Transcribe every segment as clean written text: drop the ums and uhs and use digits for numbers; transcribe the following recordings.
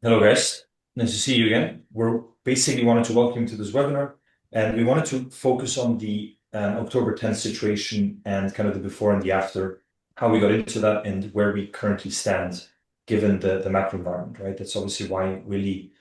Hello guys, nice to see you again. We're basically wanted to welcome you to this webinar, and we wanted to focus on the October 10th situation and kind of the before and the after, how we got into that and where we currently stand given the macro environment, right? That's obviously why Willie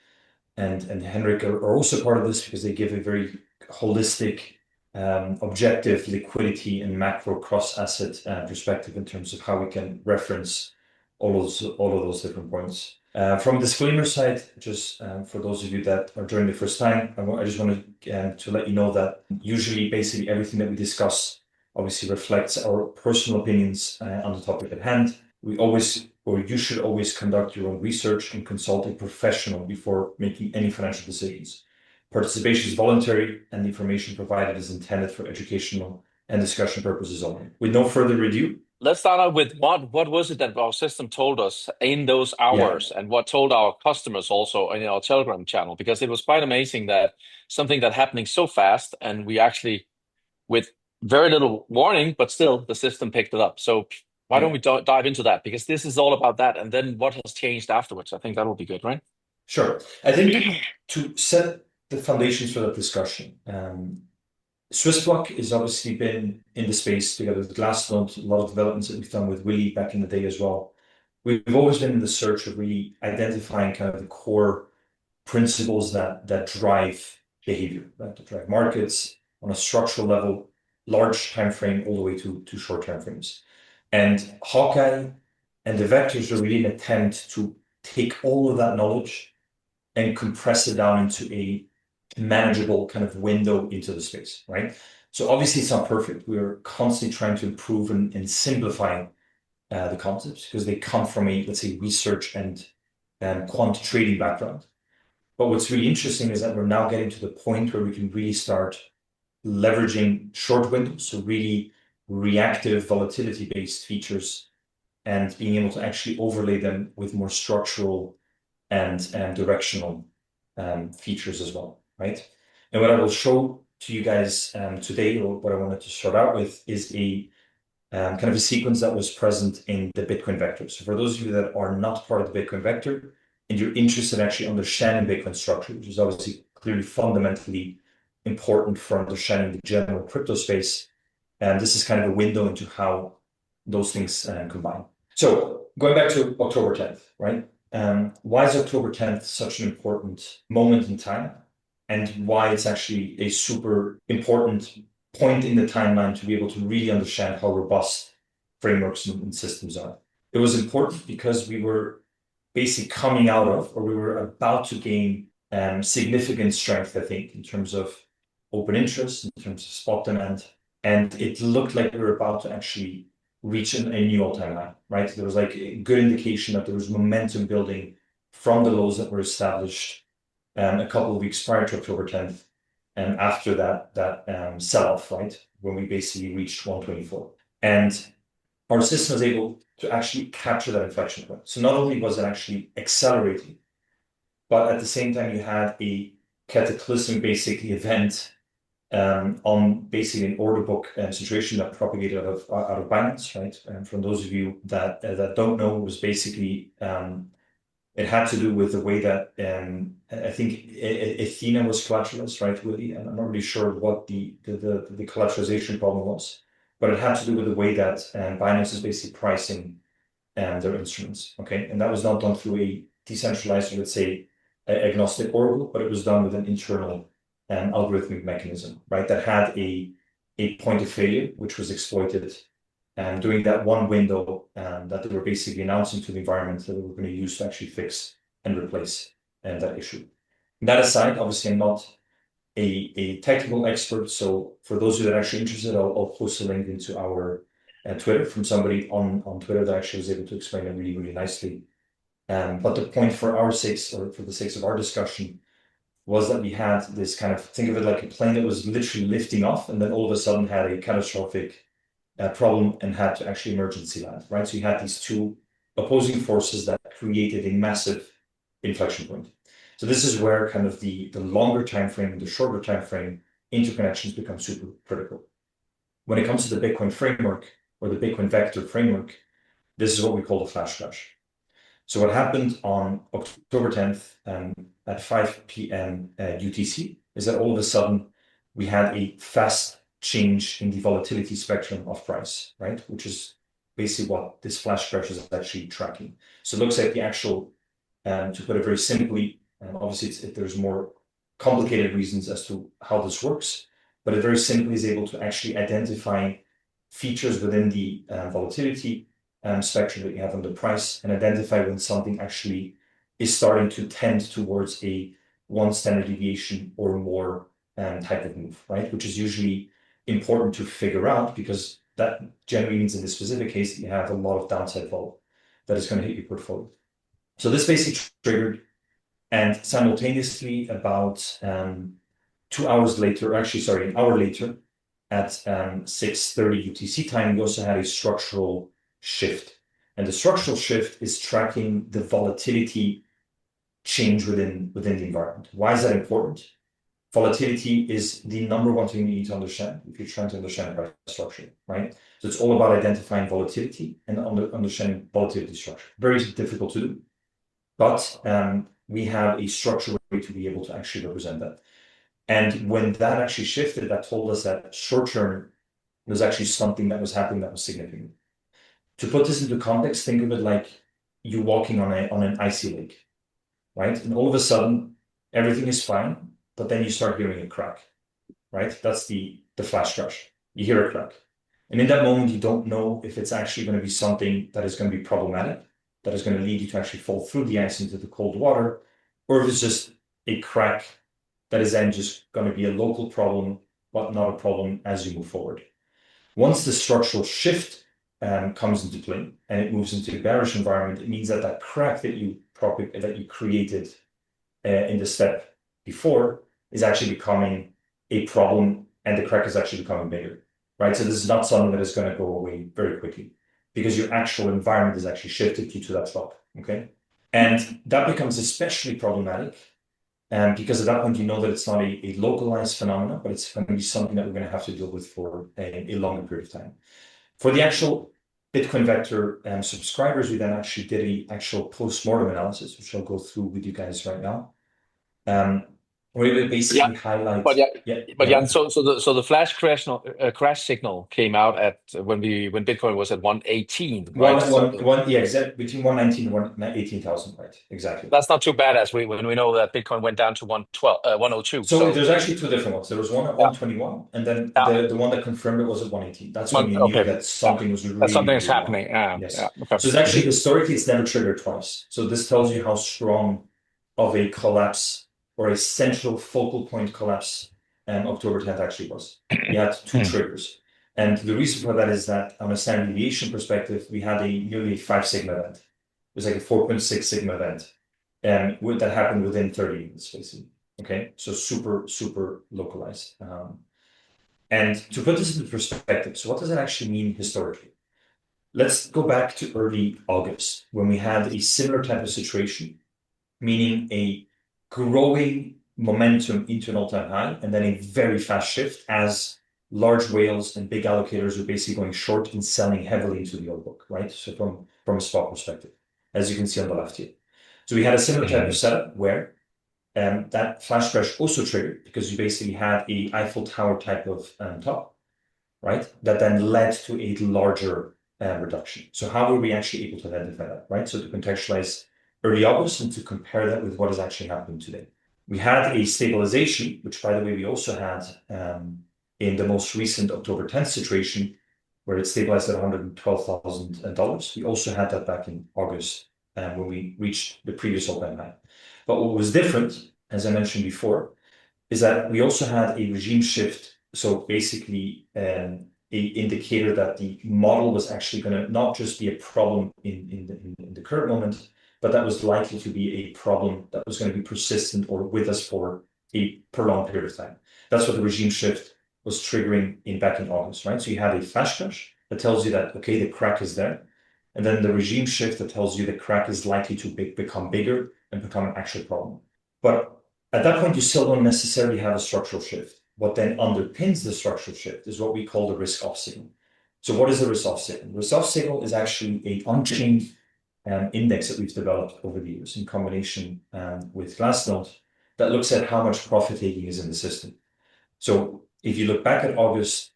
and Henrik are also part of this because they give a very holistic, objective liquidity and macro cross-asset perspective in terms of how we can reference all of those different points. From a disclaimer side, just for those of you that are joining the first time, I just wanted to let you know that usually basically everything that we discuss obviously reflects our personal opinions on the topic at hand. We always, or you should always conduct your own research and consult a professional before making any financial decisions. Participation is voluntary and the information provided is intended for educational and discussion purposes only. With no further ado, Let's start out with what was it that our system told us in those yeah, hours and what told our customers also in our Telegram channel, because it was quite amazing that something that happening so fast and we actually with very little warning, but still the system picked it up. So why don't yeah. we dive into that? Because this is all about that. And then what has changed afterwards? I think that will be good, right? Sure. I think to set the foundations for that discussion, Swissblock has obviously been in the space together with Glassnode, a lot of developments that we've done with Willie back in the day as well. We've always been in the search of really identifying kind of the core principles that drive behavior, right? That drive markets on a structural level, large time frame, all the way to short time frames. And Hawkeye and the vectors are really an attempt to take all of that knowledge and compress it down into a manageable kind of window into the space, right? So obviously it's not perfect. We're constantly trying to improve and simplify the concepts because they come from a, let's say, research and quant trading background. But what's really interesting is that we're now getting to the point where we can really start leveraging short windows, so really reactive volatility-based features and being able to actually overlay them with more structural and directional features as well, right? And what I will show to you guys today, or what I wanted to start out with, is a kind of a sequence that was present in the Bitcoin vector. So for those of you that are not part of the Bitcoin vector and you're interested in actually understanding Bitcoin structure, which is obviously clearly fundamentally important for understanding the general crypto space, and this is kind of a window into how those things combine. So going back to October 10th, right? Why is October 10th such an important moment in time? And why it's actually a super important point in the timeline to be able to really understand how robust frameworks and systems are. It was important because we were basically coming out of, or we were about to gain significant strength, I think, in terms of open interest, in terms of spot demand. And it looked like we were about to actually reach a new all-time high, right? There was like a good indication that there was momentum building from the lows that were established a couple of weeks prior to October 10th, and after that sell-off, right, when we basically reached 124. And our system was able to actually capture that inflection point. So not only was it actually accelerating, but at the same time you had a cataclysmic basically event on basically an order book situation that propagated out of Binance, right? And from those of you that don't know, it was basically it had to do with the way that I think Athena was collateralized, right, Willie? And I'm not really sure what the collateralization problem was, but it had to do with the way that Binance is basically pricing their instruments, okay? And that was not done through a decentralized, let's say, agnostic oracle, but it was done with an internal algorithmic mechanism, right? That had a point of failure, which was exploited during that one window that they were basically announcing to the environment that they were going to use to actually fix and replace that issue. And that aside, obviously, I'm not a technical expert. So for those of you that are actually interested, I'll post a link into our Twitter from somebody on Twitter that actually was able to explain it really, really nicely. But the point for our sakes, or for the sakes of our discussion, was that we had this kind of, think of it like a plane that was literally lifting off and then all of a sudden had a catastrophic problem and had to actually emergency land, right? So you had these two opposing forces that created a massive inflection point. So this is where kind of the longer time frame and the shorter time frame interconnections become super critical. When it comes to the Bitcoin framework or the Bitcoin vector framework, this is what we call the flash crash. So what happened on October 10th at 5 p.m. UTC is that all of a sudden we had a fast change in the volatility spectrum of price, right? Which is basically what this flash crash is actually tracking. So it looks like the actual, to put it very simply, obviously there's more complicated reasons as to how this works, but it very simply is able to actually identify features within the volatility spectrum that you have on the price and identify when something actually is starting to tend towards a 1 standard deviation or more type of move, right? Which is usually important to figure out because that generally means in this specific case that you have a lot of downside vol that is going to hit your portfolio. So this basically triggered, and simultaneously about 2 hours later, actually, sorry, an hour later at 6:30 UTC time, we also had a structural shift. And the structural shift is tracking the volatility change within the environment. Why is that important? Volatility is the number one thing you need to understand if you're trying to understand price structure, right? So it's all about identifying volatility and understanding volatility structure. Very difficult to do, but we have a structural way to be able to actually represent that. And when that actually shifted, that told us that short term was actually something that was happening that was significant. To put this into context, think of it like you walking on an icy lake, right? And all of a sudden, everything is fine, but then you start hearing a crack, right? That's the flash crash. You hear a crack. And in that moment, you don't know if it's actually going to be something that is going to be problematic, that is going to lead you to actually fall through the ice into the cold water, or if it's just a crack that is then just going to be a local problem, but not a problem as you move forward. Once the structural shift comes into play and it moves into a bearish environment, it means that that crack that you created in the step before is actually becoming a problem, and the crack is actually becoming bigger, right? So this is not something that is going to go away very quickly because your actual environment is actually shifted due to that drop, okay? And that becomes especially problematic because at that point, you know that it's not a localized phenomenon, but it's going to be something that we're going to have to deal with for a longer period of time. For the actual Bitcoin Vector subscribers, we then actually did an actual post-mortem analysis, which I'll go through with you guys right now. Where we basically highlight. Jan, so the flash crash signal came out at when Bitcoin was at 118, right? Exactly, between 119 and 118,000, right? Exactly. That's not too bad when we know that Bitcoin went down to 102. So there's actually two different ones. There was one at 121, and then the one that confirmed it was at 118. That's when you knew that something was really, something is really happening. Yes. Okay. So it's actually historically it's never triggered twice. So this tells you how strong of a collapse or a central focal point collapse October 10th actually was. We had two triggers. And the reason for that is that on a standard deviation perspective, we had a nearly 5 sigma event. It was like a 4.6 sigma event. And that happened within 30 minutes, basically. Okay, so super, super localized. And to put this into perspective, so what does that actually mean historically? Let's go back to early August when we had a similar type of situation, meaning a growing momentum into an all-time high and then a very fast shift as large whales and big allocators are basically going short and selling heavily into the old book, right? So from a spot perspective, as you can see on the left here. So we had a similar type of setup where that flash crash also triggered because you basically had a Eiffel Tower type of top, right? That then led to a larger reduction. So how were we actually able to identify that, right? So to contextualize early August and to compare that with what is actually happening today. We had a stabilization, which by the way, we also had in the most recent October 10th situation where it stabilized at $112,000. We also had that back in August when we reached the previous all-time high. But what was different, as I mentioned before, is that we also had a regime shift. So basically an indicator that the model was actually going to not just be a problem in the current moment, but that was likely to be a problem that was going to be persistent or with us for a prolonged period of time. That's what the regime shift was triggering back in August, right? So you had a flash crash that tells you that, okay, the crack is there. And then the regime shift that tells you the crack is likely to become bigger and become an actual problem. But at that point, you still don't necessarily have a structural shift. What then underpins the structural shift is what we call the risk-off signal. So what is the risk-off signal? The risk-off signal is actually an on-chain index that we've developed over the years in combination with Glassnode that looks at how much profit taking is in the system. So if you look back at August,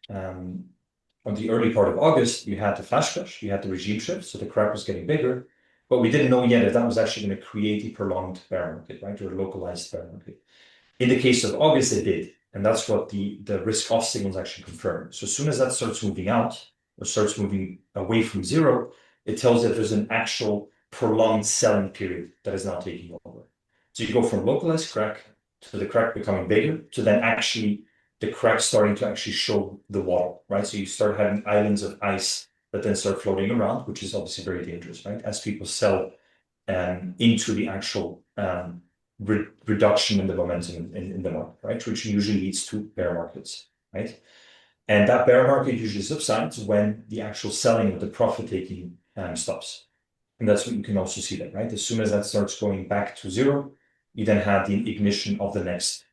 on the early part of August, you had the flash crash, you had the regime shift, so the crack was getting bigger, but we didn't know yet if that was actually going to create a prolonged bear market, right, or a localized bear market. In the case of August, it did, and that's what the risk-off signals actually confirm. So as soon as that starts moving out or starts moving away from zero, it tells that there's an actual prolonged selling period that is now taking over. So you go from localized crack to the crack becoming bigger to then actually the crack starting to actually show the water, right? So you start having islands of ice that then start floating around, which is obviously very dangerous, right? As people sell into the actual reduction in the momentum in the market, right? Which usually leads to bear markets, right? And that bear market usually subsides when the actual selling of the profit taking stops. And that's what you can also see that, right? As soon as that starts going back to zero, you then have the ignition of the next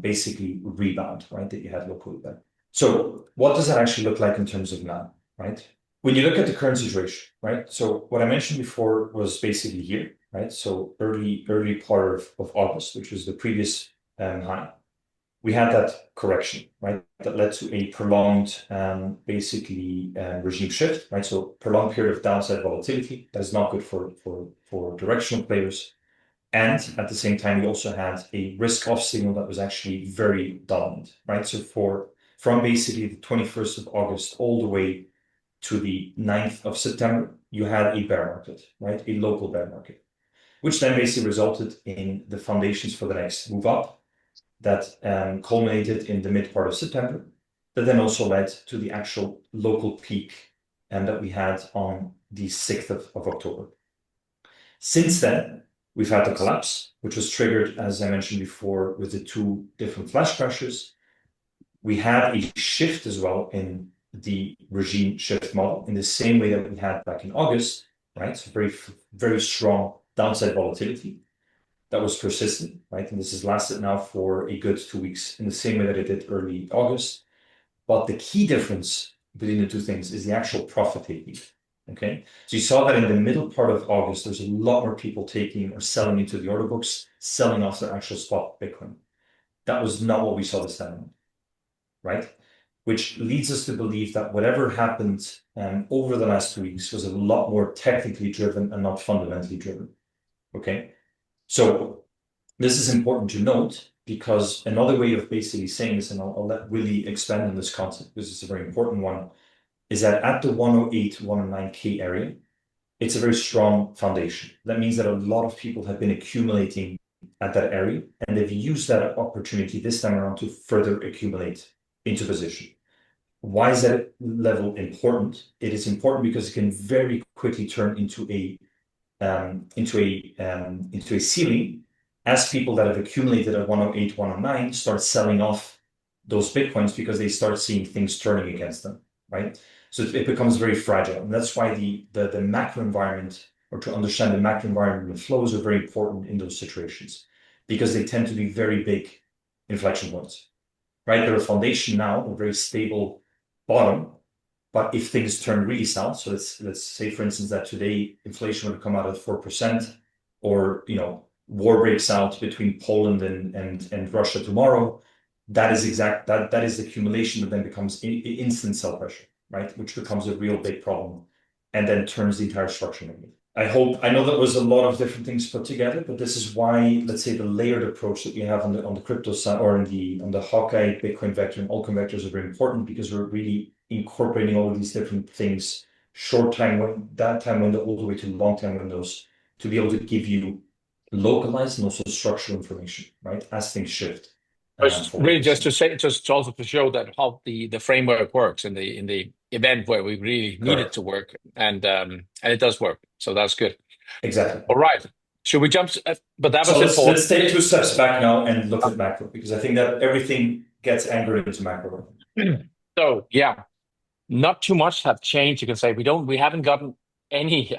basically rebound, right, that you had locally there. So what does that actually look like in terms of now, right? When you look at the current situation, right? So what I mentioned before was basically here, right? So early part of August, which was the previous high. We had that correction, right? That led to a prolonged, basically regime shift, right? So prolonged period of downside volatility that is not good for directional players. And at the same time, we also had a risk-off signal that was actually very dominant, right? So from basically the 21st of August all the way to the 9th of September, you had a bear market, right? A local bear market, which then basically resulted in the foundations for the next move up that culminated in the mid part of September, that then also led to the actual local peak that we had on the 6th of October. Since then, we've had the collapse, which was triggered, as I mentioned before, with the two different flash crashes. We had a shift as well in the regime shift model in the same way that we had back in August, right? So very, very strong downside volatility that was persistent, right? And this has lasted now for a good 2 weeks in the same way that it did early August. But the key difference between the two things is the actual profit taking. Okay, so you saw that in the middle part of August, there's a lot more people taking or selling into the order books, selling off their actual spot Bitcoin. That was not what we saw this time, right? Which leads us to believe that whatever happened over the last 2 weeks was a lot more technically driven and not fundamentally driven. Okay, so this is important to note because another way of basically saying this, and I'll let Willie expand on this concept because it's a very important one, is that at the 108, 109K area, it's a very strong foundation. That means that a lot of people have been accumulating at that area, and they've used that opportunity this time around to further accumulate into position. Why is that level important? It is important because it can very quickly turn into a ceiling as people that have accumulated at 108, 109 start selling off those Bitcoins because they start seeing things turning against them, right? So it becomes very fragile. And that's why the macro environment, or to understand the macro environment and flows, are very important in those situations because they tend to be very big inflection points, right? They're a foundation now, a very stable bottom. But if things turn really south, so let's say, for instance, that today inflation would come out at 4%, or war breaks out between Poland and Russia tomorrow, that is the accumulation that then becomes instant sell pressure, right? Which becomes a real big problem and then turns the entire structure negative. I know that was a lot of different things put together, but this is why, let's say, the layered approach that we have on the crypto side, or on the Hawkeye Bitcoin vector and altcoin vectors, are very important because we're really incorporating all of these different things, short time window all the way to long time windows, to be able to give you localized and also structural information, right, as things shift. Really, just also to show that how the framework works in the event where we really need it to work, and it does work. So that's good. Exactly. All right. Should we jump? But that was so let's take 2 steps back now and look at macro, because I think that everything gets anchored into macro. So yeah, not too much have changed. You can say we haven't gotten any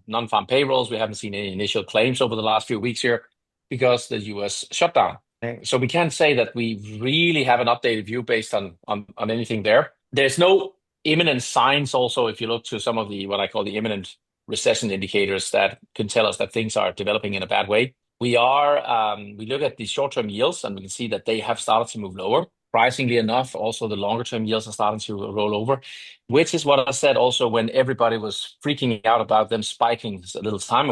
non-farm payrolls. We haven't seen any initial claims over the last few weeks here because the US shutdown. So we can't say that we really have an updated view based on anything there. There's no imminent signs also, if you look to some of the what I call the imminent recession indicators that can tell us that things are developing in a bad way. We look at the short-term yields, and we can see that they have started to move lower. Surprisingly enough, also the longer-term yields are starting to roll over, which is what I said also when everybody was freaking out about them spiking a little time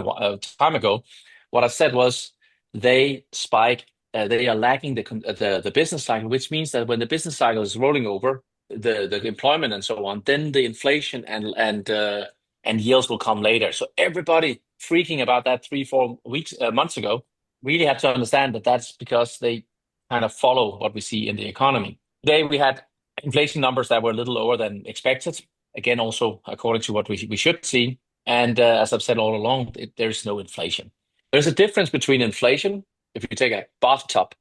ago. What I said was they spike. They are lacking the business cycle, which means that when the business cycle is rolling over, the employment and so on, then the inflation and yields will come later. So everybody freaking about that 3-4 months ago really had to understand that that's because they kind of follow what we see in the economy. Today we had inflation numbers that were a little lower than expected. Again, also according to what we should see. And as I've said all along, there's no inflation. There's a difference between inflation. If you take a bathtub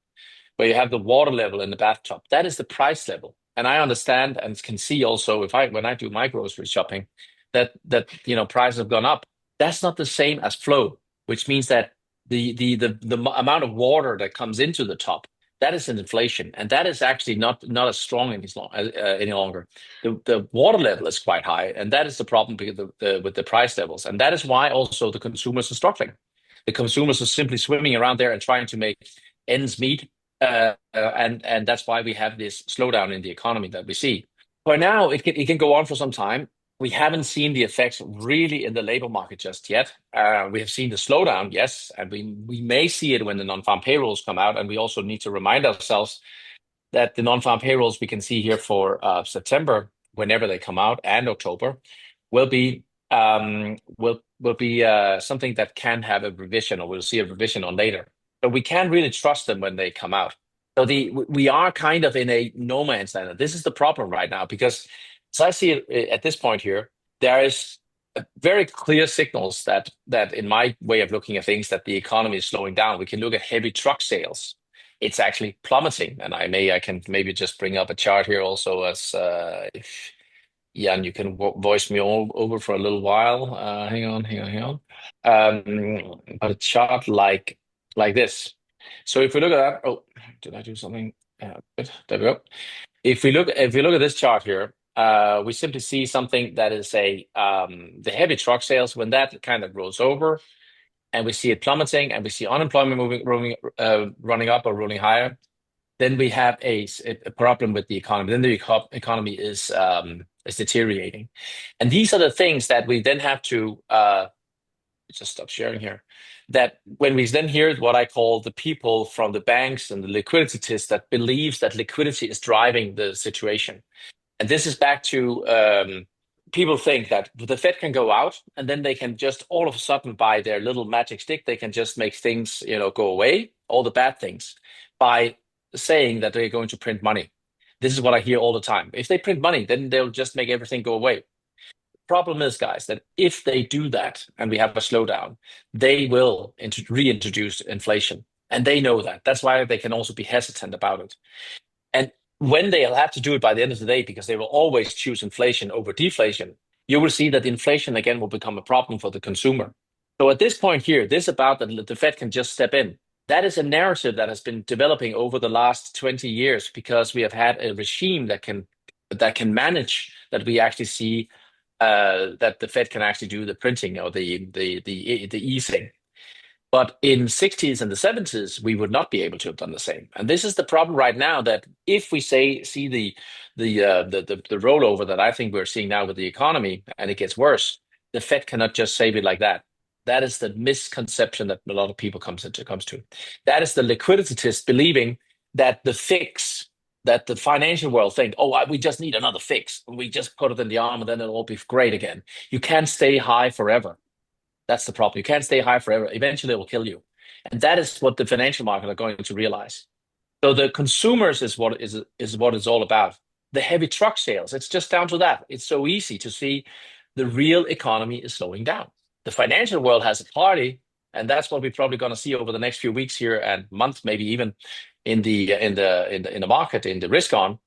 where you have the water level in the bathtub, that is the price level. And I understand and can see also when I do my grocery shopping that prices have gone up. That's not the same as flow, which means that the amount of water that comes into the top, that is an inflation, and that is actually not as strong any longer. The water level is quite high, and that is the problem with the price levels, and that is why also the consumers are struggling. The consumers are simply swimming around there and trying to make ends meet, and that's why we have this slowdown in the economy that we see. For now, it can go on for some time. We haven't seen the effects really in the labor market just yet. We have seen the slowdown, yes, and we may see it when the non-farm payrolls come out. And we also need to remind ourselves that the non-farm payrolls we can see here for September, whenever they come out, and October, will be something that can have a revision, or we'll see a revision on later. But we can't really trust them when they come out. So we are kind of in a no man's land. This is the problem right now, because as I see it at this point here, there is very clear signals that in my way of looking at things, that the economy is slowing down. We can look at heavy truck sales. It's actually plummeting. And I can maybe just bring up a chart here also, as if Jan, you can voice me all over for a little while. Hang on. But a chart like this. So if we look at that, did I do something? Good. There we go. If we look at this chart here, we simply see something that is the heavy truck sales. When that kind of rolls over, and we see it plummeting, and we see unemployment running up or rolling higher, then we have a problem with the economy. Then the economy is deteriorating, and these are the things that we then have to just stop sharing here. That when we then hear what I call the people from the banks and the liquidity that believes that liquidity is driving the situation. And this is back to people think that the Fed can go out and then they can just all of a sudden, by their little magic stick, they can just make things go away, all the bad things, by saying that they're going to print money. This is what I hear all the time. If they print money, then they'll just make everything go away. Problem is, guys, that if they do that and we have a slowdown, they will reintroduce inflation. And they know that. That's why they can also be hesitant about it. And when they'll have to do it by the end of the day, because they will always choose inflation over deflation, you will see that inflation again will become a problem for the consumer. So at this point here, this about that the Fed can just step in. That is a narrative that has been developing over the last 20 years, because we have had a regime that can manage that. We actually see that the Fed can actually do the printing or the easing. But in 60s and the 70s, we would not be able to have done the same. And this is the problem right now, that if we see the rollover that I think we're seeing now with the economy, and it gets worse, the Fed cannot just save it like that. That is the misconception that a lot of people comes to. That is the liquidity believing that the fix, that the financial world think, we just need another fix. We just put it in the arm and then it'll all be great again. You can't stay high forever. That's the problem. You can't stay high forever. Eventually it will kill you. And that is what the financial market are going to realize. So the consumers is what it's all about. The heavy truck sales, it's just down to that. It's so easy to see the real economy is slowing down. The financial world has a party, and that's what we're probably going to see over the next few weeks here and months, maybe even in the market, in the risk on.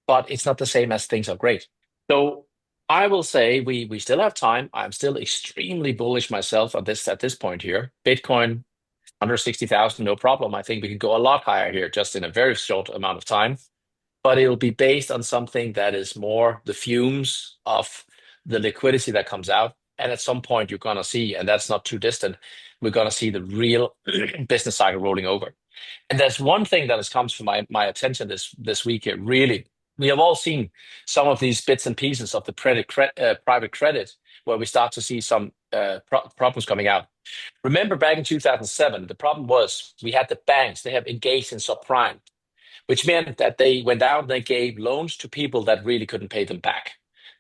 But it's not the same as things are great. So I will say we still have time. I'm still extremely bullish myself on this at this point here. Bitcoin under 60,000, no problem. I think we can go a lot higher here just in a very short amount of time. But it'll be based on something that is more the fumes of the liquidity that comes out. And at some point, you're going to see, and that's not too distant, we're going to see the real business cycle rolling over. And there's one thing that has come to my attention this week here. Really, we have all seen some of these bits and pieces of the private credit, where we start to see some problems coming out. Remember back in 2007, the problem was we had the banks, they have engaged in subprime, which meant that they went out and they gave loans to people that really couldn't pay them back.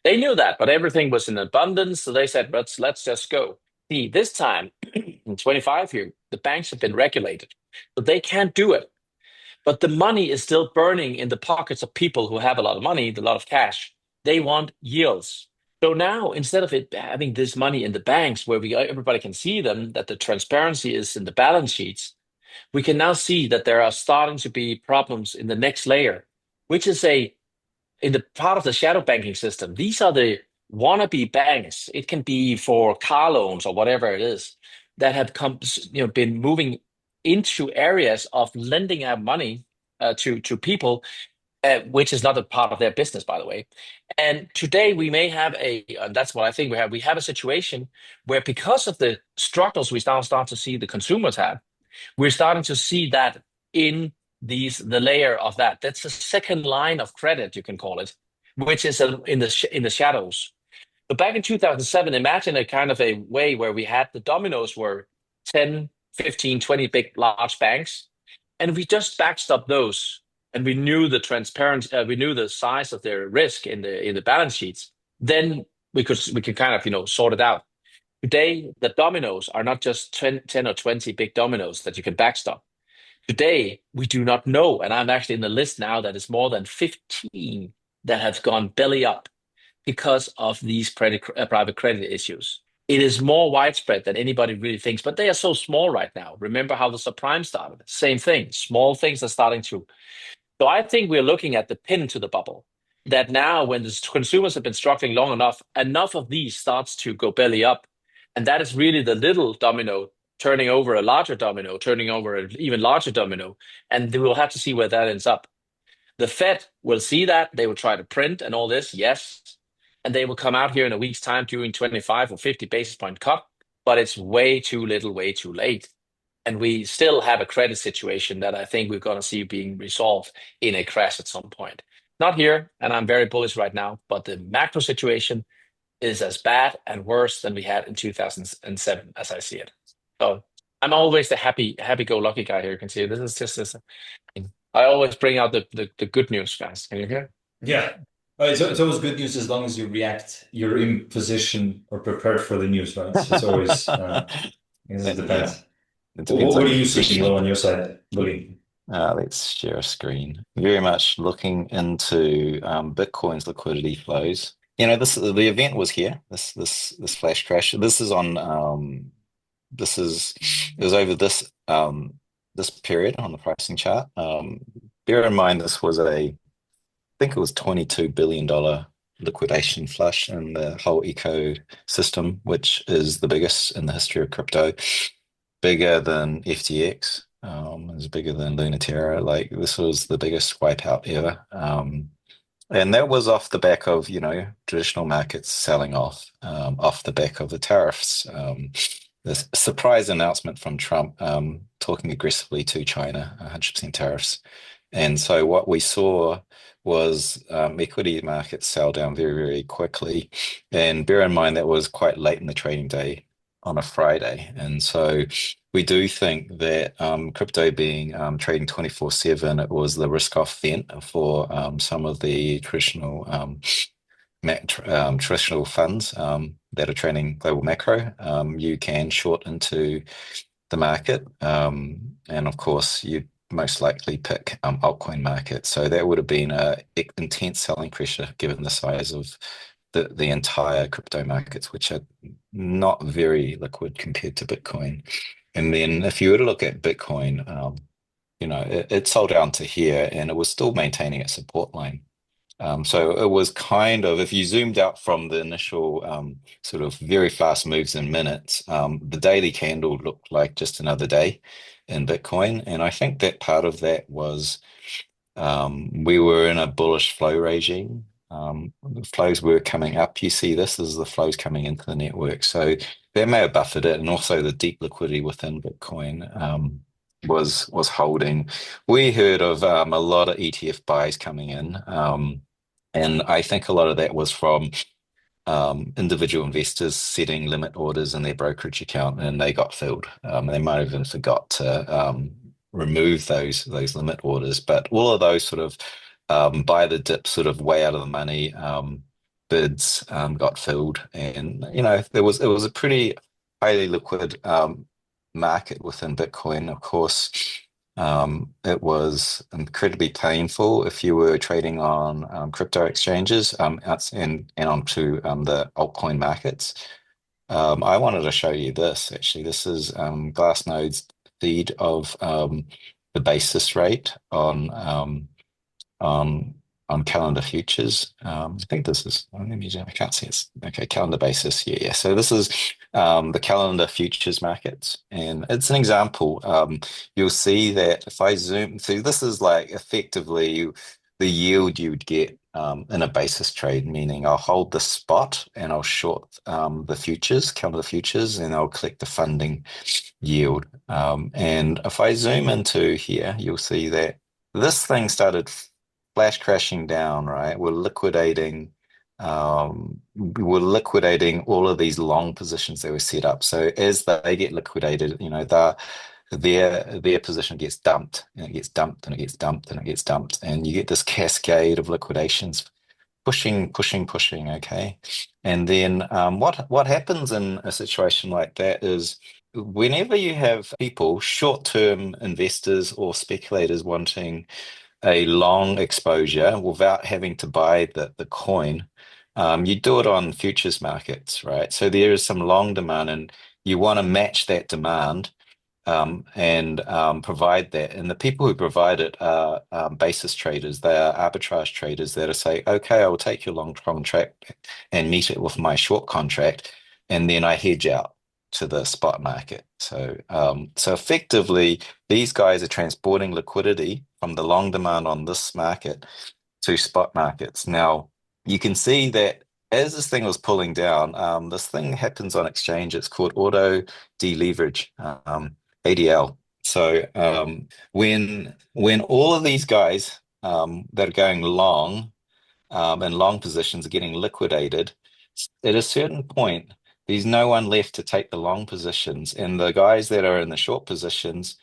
They knew that, but everything was in abundance. So they said, let's just go. See, this time in 25 here, the banks have been regulated, so they can't do it. But the money is still burning in the pockets of people who have a lot of money, a lot of cash. They want yields. So now, instead of it having this money in the banks where everybody can see them, that the transparency is in the balance sheets, we can now see that there are starting to be problems in the next layer, which is in the part of the shadow banking system. These are the wannabe banks. It can be for car loans or whatever it is that have been moving into areas of lending out money to people, which is not a part of their business, by the way. And today we may have that's what I think we have. We have a situation where, because of the struggles we now start to see the consumers have, we're starting to see that in the layer of that. That's the second line of credit, you can call it, which is in the shadows. So back in 2007, imagine a kind of a way where we had the dominoes were 10, 15, 20 big, large banks, and we just backstopped those, and we knew the we knew the size of their risk in the balance sheets. Then we could kind of sort it out. Today, the dominoes are not just 10 or 20 big dominoes that you can backstop. Today, we do not know, and I'm actually in the list now that is more than 15 that have gone belly up because of these private credit issues. It is more widespread than anybody really thinks, but they are so small right now. Remember how the subprime started? Same thing. Small things are starting to. So I think we're looking at the pin to the bubble, that now when the consumers have been struggling long enough of these starts to go belly up. And that is really the little domino turning over a larger domino, turning over an even larger domino. And we'll have to see where that ends up. The Fed will see that. They will try to print and all this, yes. And they will come out here in a week's time doing 25 or 50 basis point cut, but it's way too little, way too late. And we still have a credit situation that I think we're going to see being resolved in a crash at some point. Not here, and I'm very bullish right now, but the macro situation is as bad and worse than we had in 2007, as I see it. So I'm always the happy-go-lucky guy here. You can see this is just this. I always bring out the good news, guys. Can you hear? Yeah. It's always good news as long as you're in position or prepared for the news, right? So it's always, it depends. Yeah. What are you seeing on your side, Willie? Let's share a screen. Very much looking into Bitcoin's liquidity flows. The event was here. This flash crash. It was over this period on the pricing chart. Bear in mind this was I think it was $22 billion liquidation flush in the whole ecosystem, which is the biggest in the history of crypto. Bigger than FTX, is bigger than Lunaterra. Like, this was the biggest wipeout ever. And that was off the back of, traditional markets selling off the back of the tariffs. The surprise announcement from Trump talking aggressively to China, 100% tariffs. And so what we saw was equity markets sell down very, very quickly. And bear in mind that was quite late in the trading day on a Friday. And so we do think that crypto being trading 24/7, it was the risk-off vent for some of the traditional funds that are trading global macro. You can short into the market, and of course you most likely pick altcoin market. So that would have been a intense selling pressure given the size of the entire crypto markets, which are not very liquid compared to Bitcoin. And then if you were to look at Bitcoin, it sold down to here and it was still maintaining its support line. So it was kind of, if you zoomed out from the initial sort of very fast moves in minutes, the daily candle looked like just another day in Bitcoin. And I think that part of that was we were in a bullish flow regime. The flows were coming up. You see this is the flows coming into the network. So that may have buffered it, and also the deep liquidity within Bitcoin was holding. We heard of a lot of ETF buys coming in, and I think a lot of that was from individual investors setting limit orders in their brokerage account, and they got filled. They might have even forgot to remove those limit orders, but all of those sort of buy the dip, sort of way out of the money bids got filled, and it was a pretty highly liquid market within Bitcoin. Of course, it was incredibly painful if you were trading on crypto exchanges and onto the altcoin markets. I wanted to show you this. Actually, this is Glassnode's feed of the basis rate on calendar futures. I think this is, I can't see it. Okay, calendar basis. Yeah. So this is the calendar futures markets, and it's an example. You'll see that if I zoom, so this is like effectively the yield you would get in a basis trade, meaning I'll hold the spot and I'll short the futures, calendar futures, and I'll collect the funding yield. And if I zoom into here, you'll see that this thing started flash crashing down, right? We're liquidating all of these long positions that were set up. So as they get liquidated, their position gets dumped, and it gets dumped, and it gets dumped, and it gets dumped, and you get this cascade of liquidations pushing, okay? And then what happens in a situation like that is whenever you have people, short-term investors or speculators wanting a long exposure without having to buy the coin, you do it on futures markets, right? So there is some long demand, and you want to match that demand and provide that. And the people who provide it are basis traders. They are arbitrage traders that are say, okay, I will take your long contract and meet it with my short contract, and then I hedge out to the spot market. So effectively, these guys are transporting liquidity from the long demand on this market to spot markets. Now, you can see that as this thing was pulling down, this thing happens on exchange. It's called auto deleverage, ADL. So when all of these guys that are going long and long positions are getting liquidated, at a certain point, there's no one left to take the long positions, and the guys that are in the short positions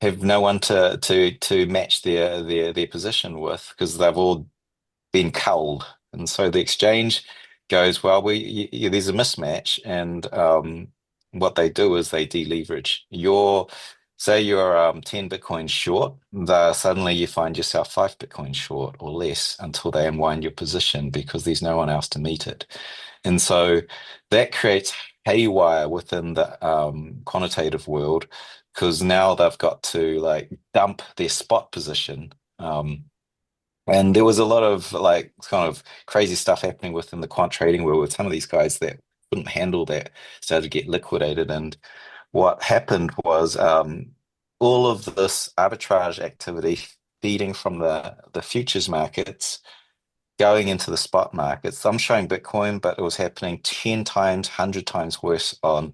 have no one to match their position with, because they've all been culled. And so the exchange goes, well, there's a mismatch, and what they do is they deleverage. Say you're 10 Bitcoin short, suddenly you find yourself 5 Bitcoin short or less until they unwind your position, because there's no one else to meet it. And so that creates haywire within the quantitative world, because now they've got to like dump their spot position. And there was a lot of like kind of crazy stuff happening within the quant trading world with some of these guys that couldn't handle that, started to get liquidated. And what happened was all of this arbitrage activity feeding from the futures markets going into the spot markets. I'm showing Bitcoin, but it was happening 10 times, 100 times worse on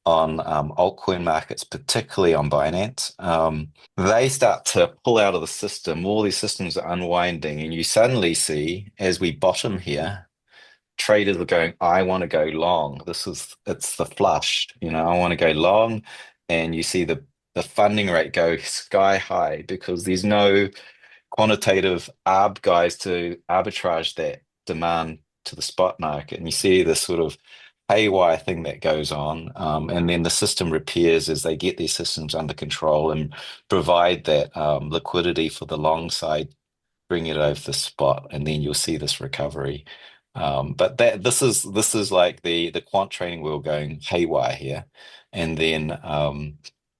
altcoin markets, particularly on Binance. They start to pull out of the system. All these systems are unwinding, and you suddenly see, as we bottom here, traders are going, I want to go long. It's the flush, I want to go long. And you see the funding rate go sky high, because there's no quantitative arb guys to arbitrage that demand to the spot market. And you see this sort of haywire thing that goes on. And then the system repairs as they get these systems under control and provide that liquidity for the long side, bring it over the spot, and then you'll see this recovery. But this is like the quant trading world going haywire here. And then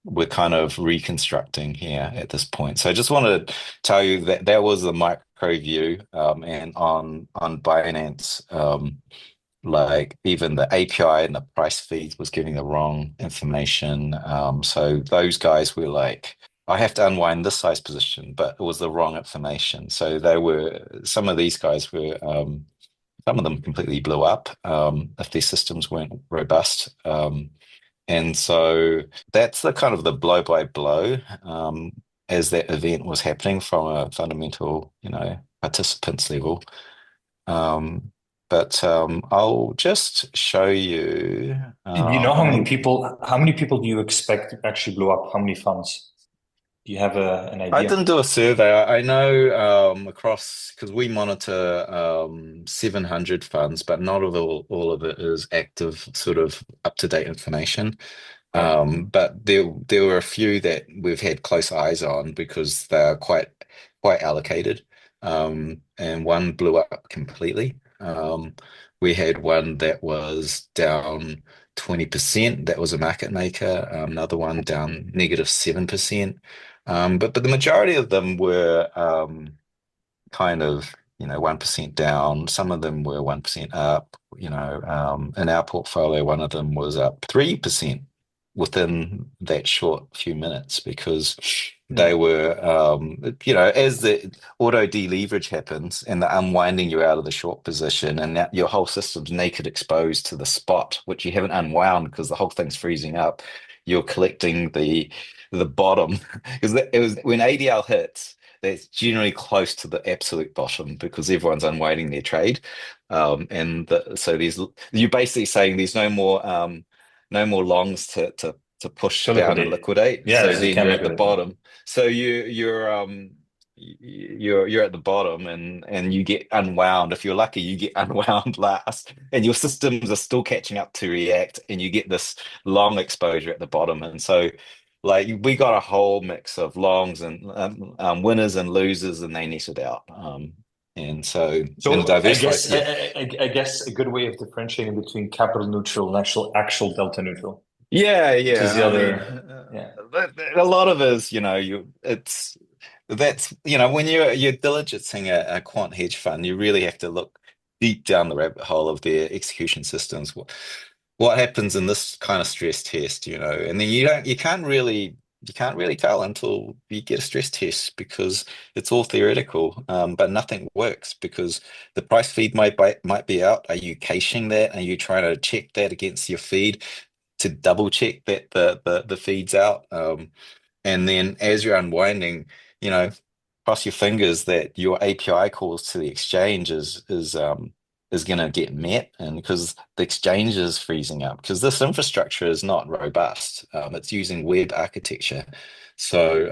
we're kind of reconstructing here at this point. So I just wanted to tell you that that was the micro view, and on Binance, like even the API and the price feed was giving the wrong information. So those guys were like, I have to unwind this size position, but it was the wrong information. So some of these guys were, some of them completely blew up if their systems weren't robust. And so that's the kind of the blow by blow as that event was happening from a fundamental, participants level. But I'll just show you. Do you know how many people do you expect actually blew up? How many funds? Do you have an idea? I didn't do a survey. I know across, because we monitor 700 funds, but not all of it is active, sort of up-to-date information. But there were a few that we've had close eyes on because they're quite allocated. And one blew up completely. We had one that was down 20%. That was a market maker. Another one down -7%. But the majority of them were kind of 1% down. Some of them were 1% up. In our portfolio, one of them was up 3% within that short few minutes because they were, as the auto deleverage happens and the unwinding you out of the short position, and now your whole system's naked exposed to the spot, which you haven't unwound because the whole thing's freezing up. You're collecting the bottom because it was when ADL hits. That's generally close to the absolute bottom because everyone's unwinding their trade, so you're basically saying there's no more longs to push down and liquidate. Yeah, so so then you're at the bottom. So you're at the bottom and you get unwound. If you're lucky, you get unwound last, and your systems are still catching up to react, and you get this long exposure at the bottom. And so, like, we got a whole mix of longs and winners and losers, and they netted out. And so I guess a good way of differentiating between capital neutral and actual delta neutral. Yeah. Is the other, a lot of it is, when you're diligencing a quant hedge fund, you really have to look deep down the rabbit hole of their execution systems. What happens in this kind of stress test, and then you can't really tell until you get a stress test because it's all theoretical, but nothing works because the price feed might be out. Are you caching that? Are you trying to check that against your feed to double check that the feed's out? And then as you're unwinding, cross your fingers that your API calls to the exchange is going to get met, and because the exchange is freezing up because this infrastructure is not robust. It's using web architecture. So,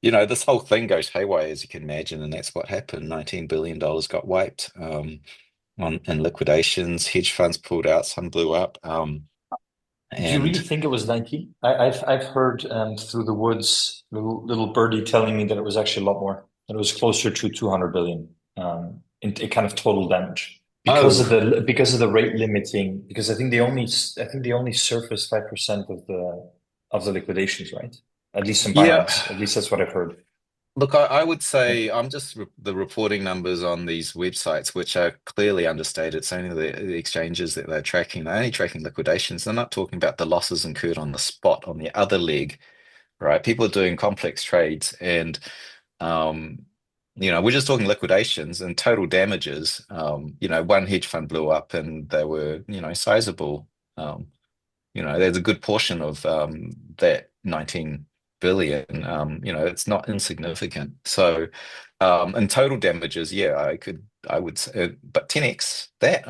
this whole thing goes haywire, as you can imagine, and that's what happened. $19 billion got wiped in liquidations. Hedge funds pulled out, some blew up. Do you really think it was 90? I've heard through the woods, little birdie telling me that it was actually a lot more. That it was closer to 200 billion in kind of total damage because of the rate limiting. Because I think they only surfaced 5% of the liquidations, right? At least in Binance. At least that's what I've heard. Look, I would say I'm just the reporting numbers on these websites, which are clearly understated. It's only the exchanges that they're tracking. They're only tracking liquidations. They're not talking about the losses incurred on the spot on the other leg, right? People are doing complex trades, and we're just talking liquidations and total damages. One hedge fund blew up, and they were sizable. There's a good portion of that 19 billion. It's not insignificant. So, in total damages, I would say, but 10x that,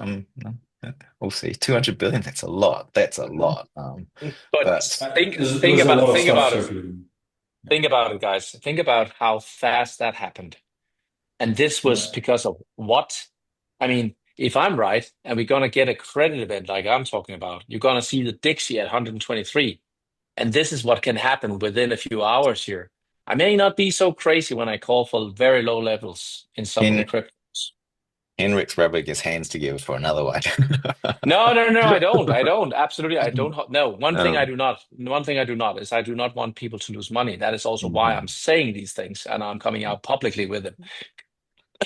we'll see. 200 billion, that's a lot. That's a lot. But think about it. Think about it, guys. Think about how fast that happened. And this was because of what? I mean, if I'm right, and we're going to get a credit event like I'm talking about, you're going to see the Dixie at 123. And this is what can happen within a few hours here. I may not be so crazy when I call for very low levels in some of the cryptos. Henrik's rubbing his hands together for another one. No, I don't. Absolutely, I don't. No, one thing I do not is I do not want people to lose money. That is also why I'm saying these things and I'm coming out publicly with it.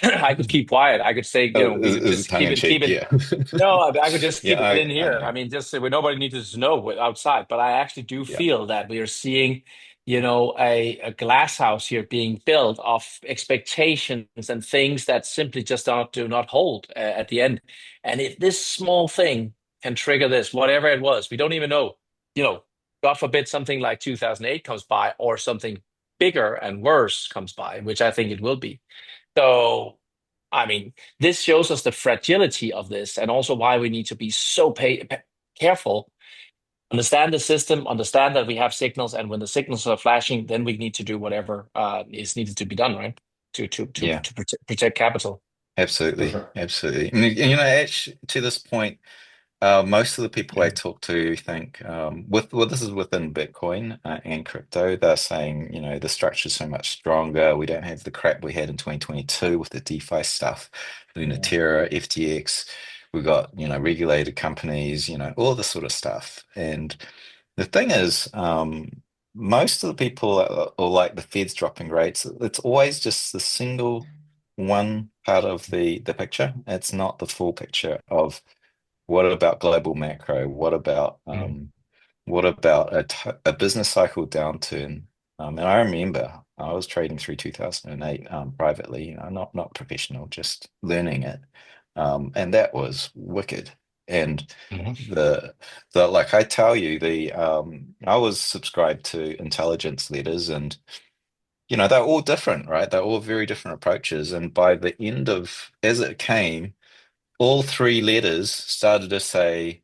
I could keep quiet. I could say, we could just keep it. Yeah. No, I could just keep it in here. I mean, just nobody needs to know outside. But I actually do feel that we are seeing a glass house here being built of expectations and things that simply just do not hold at the end. And if this small thing can trigger this, whatever it was, we don't even know, God forbid something like 2008 comes by or something bigger and worse comes by, which I think it will be. So, I mean, this shows us the fragility of this and also why we need to be so careful, understand the system, understand that we have signals, and when the signals are flashing, then we need to do whatever is needed to be done, right? Yeah, To protect capital. For absolutely, sure. absolutely. And actually, to this point, most of the people I talk to think, this is within Bitcoin and crypto, they're saying, the structure's so much stronger. We don't have the crap we had in 2022 with the DeFi stuff, Lunatera, FTX. We got, regulated companies, all this sort of stuff. And the thing is, most of the people or like the Fed's dropping rates, it's always just the single one part of the picture. It's not the full picture of what about global macro? What about a business cycle downturn? And I remember I was trading through 2008 privately, not professional, just learning it. And that was wicked. And Mhm. the like I tell you, I was subscribed to intelligence letters, and they're all different, right? They're all very different approaches. And by the end of as it came, all three letters started to say,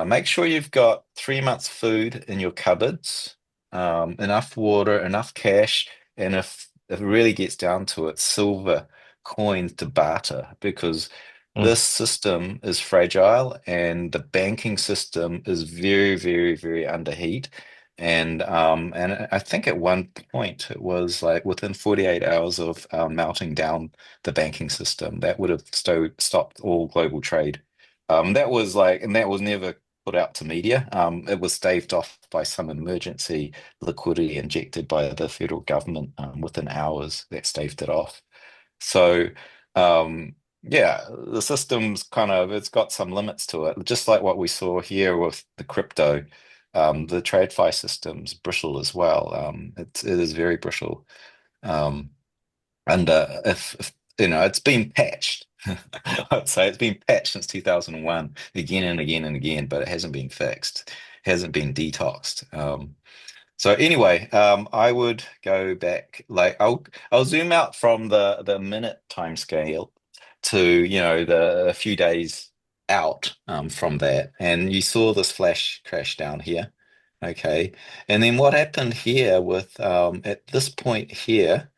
make sure you've got 3 months food in your cupboards, enough water, enough cash, and if it really gets down to it, silver coins to barter, because Mm. this system is fragile and the banking system is very, very, very under heat. And I think at one point it was like within 48 hours of melting down the banking system, that would have stopped all global trade. And that was never put out to media. It was staved off by some emergency liquidity injected by the federal government within hours that staved it off. So, yeah, the system's it's got some limits to it, just like what we saw here with the crypto. The TradFi system's brittle as well. It is very brittle. Um, and if it's been patched. I'd say it's been patched since 2001, again and again and again, but it hasn't been fixed, hasn't been detoxed. So anyway, I would go back, like I'll zoom out from the minute time scale to the a few days out from that, and you saw this flash crash down here. Okay, and then what happened here with at this point here,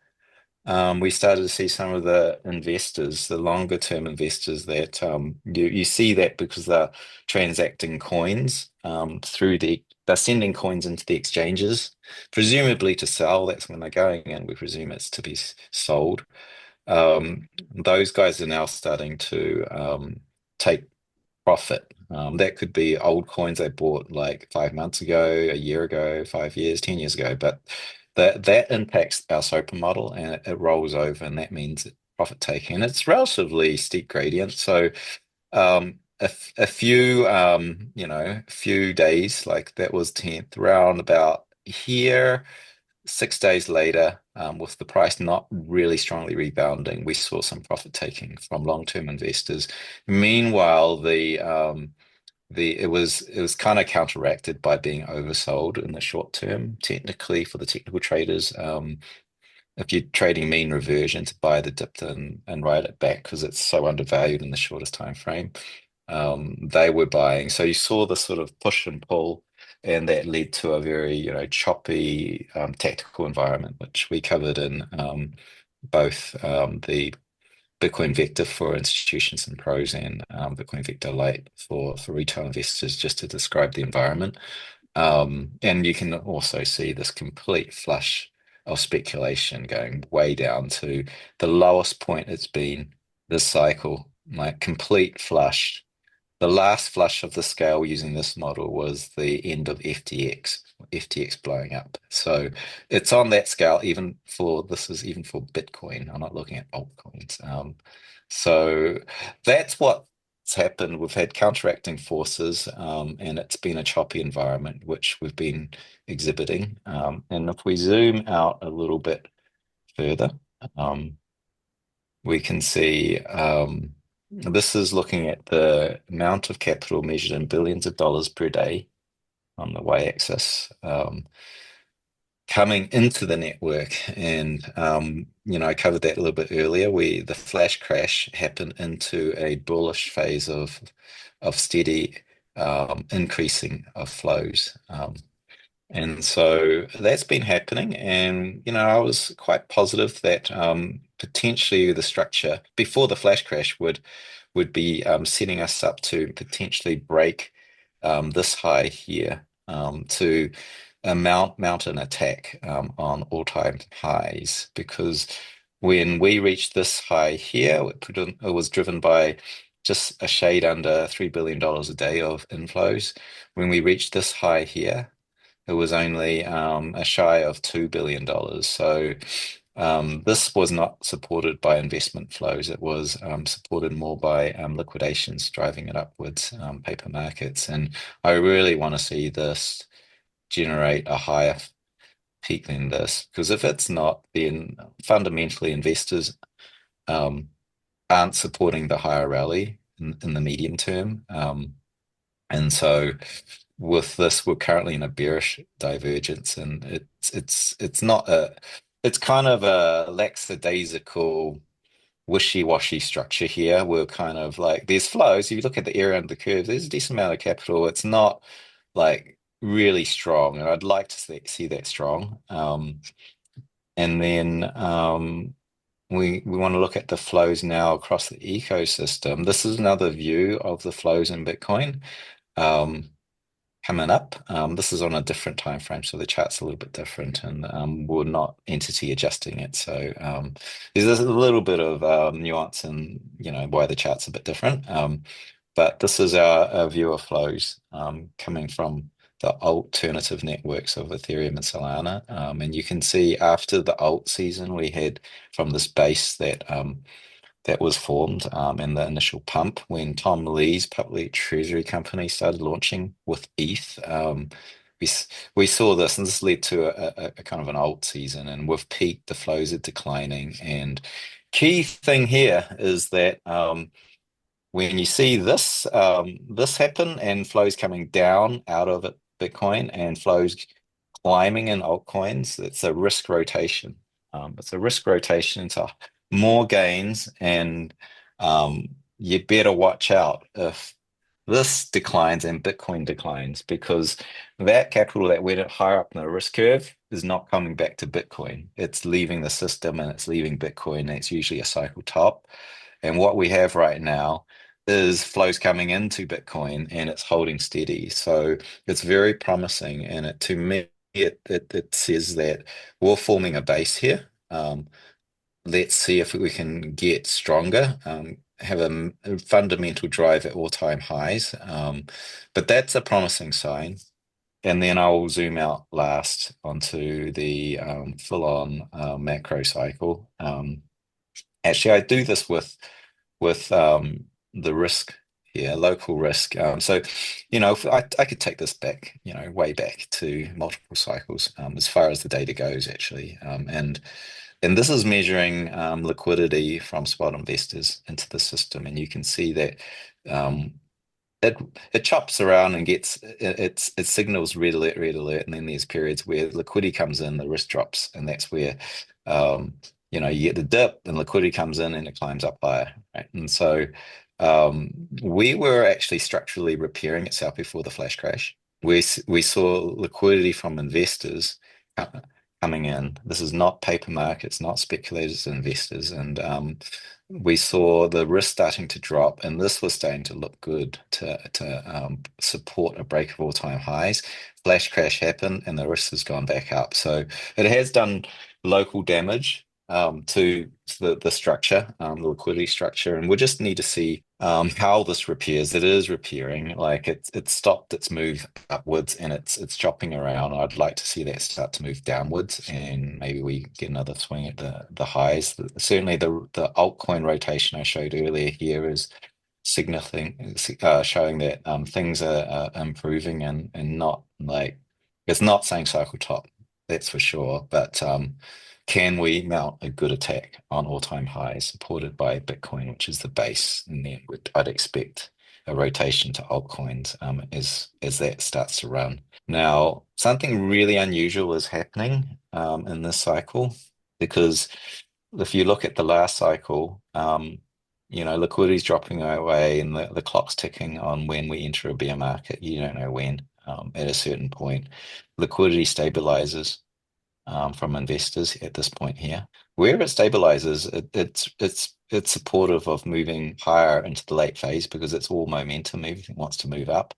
we started to see some of the investors, the longer term investors, that you see that because they're transacting coins they're sending coins into the exchanges, presumably to sell. That's when they're going in. We presume it's to be sold. Those guys are now starting to take profit. That could be old coins they bought like 5 months ago, a year ago, 5 years, 10 years ago. But that impacts our SOPA model, and it rolls over, and that means profit taking. And it's relatively steep gradient. So a few days, like that was 10th, round about here. 6 days later, with the price not really strongly rebounding, we saw some profit taking from long-term investors. Meanwhile, it was kind of counteracted by being oversold in the short term, technically for the technical traders. If you're trading mean reversion to buy the dip and ride it back because it's so undervalued in the shortest time frame, they were buying. So you saw the sort of push and pull, and that led to a very choppy tactical environment, which we covered in both the Bitcoin Vector for institutions and pros, and Bitcoin Vector Lite for retail investors, just to describe the environment. And you can also see this complete flush of speculation going way down to the lowest point it's been this cycle, like complete flush. The last flush of the scale using this model was the end of FTX blowing up. So it's on that scale, this is even for Bitcoin. I'm not looking at altcoins. So that's what's what's happened, we've had counteracting forces, and it's been a choppy environment, which we've been exhibiting. And if we zoom out a little bit further, we can see this is looking at the amount of capital measured in billions of dollars per day on the y-axis, coming into the network. And I covered that a little bit earlier. The flash crash happened into a bullish phase of steady increasing of flows. And so that's been happening. And, I was quite positive that potentially the structure before the flash crash would be setting us up to potentially break this high here to mount an attack on all-time highs. Because when we reached this high here, it was driven by just a shade under $3 billion a day of inflows. When we reached this high here, it was only a shy of $2 billion. So this was not supported by investment flows. It was supported more by liquidations driving it upwards, paper markets. And I really want to see this generate a higher peak than this, because if it's not, then fundamentally investors aren't supporting the higher rally in the medium term. And so with this, we're currently in a bearish divergence, and it's kind of a lackadaisical, wishy-washy structure here. We're kind of like, there's flows. If you look at the area under the curve, there's a decent amount of capital. It's not like really strong, and I'd like to see that strong. And then we want to look at the flows now across the ecosystem. This is another view of the flows in Bitcoin. Coming up, this is on a different time frame, so the chart's a little bit different, and we're not entity adjusting it. So there's a little bit of nuance in why the chart's a bit different. But this is our view of flows coming from the alternative networks of Ethereum and Solana. And you can see after the alt season, we had from this base that was formed in the initial pump when Tom Lee's public treasury company started launching with ETH. We saw this, and this led to a kind of an alt season, and we've peaked, the flows are declining. And key thing here is that when you see this happen and flows coming down out of it, Bitcoin, and flows climbing in altcoins, it's a risk rotation. It's a risk rotation into more gains, and you better watch out if this declines and Bitcoin declines, because that capital that went higher up in the risk curve is not coming back to Bitcoin. It's leaving the system and it's leaving Bitcoin. It's usually a cycle top. And what we have right now is flows coming into Bitcoin, and it's holding steady. So it's very promising. And to me, it says that we're forming a base here. Let's see if we can get stronger, have a fundamental drive at all-time highs. But that's a promising sign. And then I'll zoom out last onto the full-on macro cycle. Actually, I do this with the risk here, local risk. So, I could take this back, way back to multiple cycles, as far as the data goes, actually. And this is measuring liquidity from spot investors into the system. And you can see that it chops around and gets it signals red alert, and then there's periods where liquidity comes in, the risk drops, and that's where you get the dip and liquidity comes in and it climbs up higher, right? And so we were actually structurally repairing itself before the flash crash. We saw liquidity from investors coming in. This is not paper markets, not speculators, investors. And we saw the risk starting to drop, and this was starting to look good to support a break of all-time highs. Flash crash happened, and the risk has gone back up. So it has done local damage to the structure, the liquidity structure, and we just need to see how this repairs. It is repairing, like it's stopped its move upwards and it's chopping around. I'd like to see that start to move downwards, and maybe we get another swing at the highs. Certainly the altcoin rotation I showed earlier here is signaling, showing that things are improving and not like it's not saying cycle top, that's for sure. But can we mount a good attack on all-time highs supported by Bitcoin, which is the base, and then I'd expect a rotation to altcoins as that starts to run. Now, something really unusual is happening in this cycle, because if you look at the last cycle, liquidity is dropping away and the clock's ticking on when we enter a bear market. You don't know when. At a certain point, liquidity stabilizes from investors at this point here. Where it stabilizes, it's supportive of moving higher into the late phase because it's all momentum. Everything wants to move up.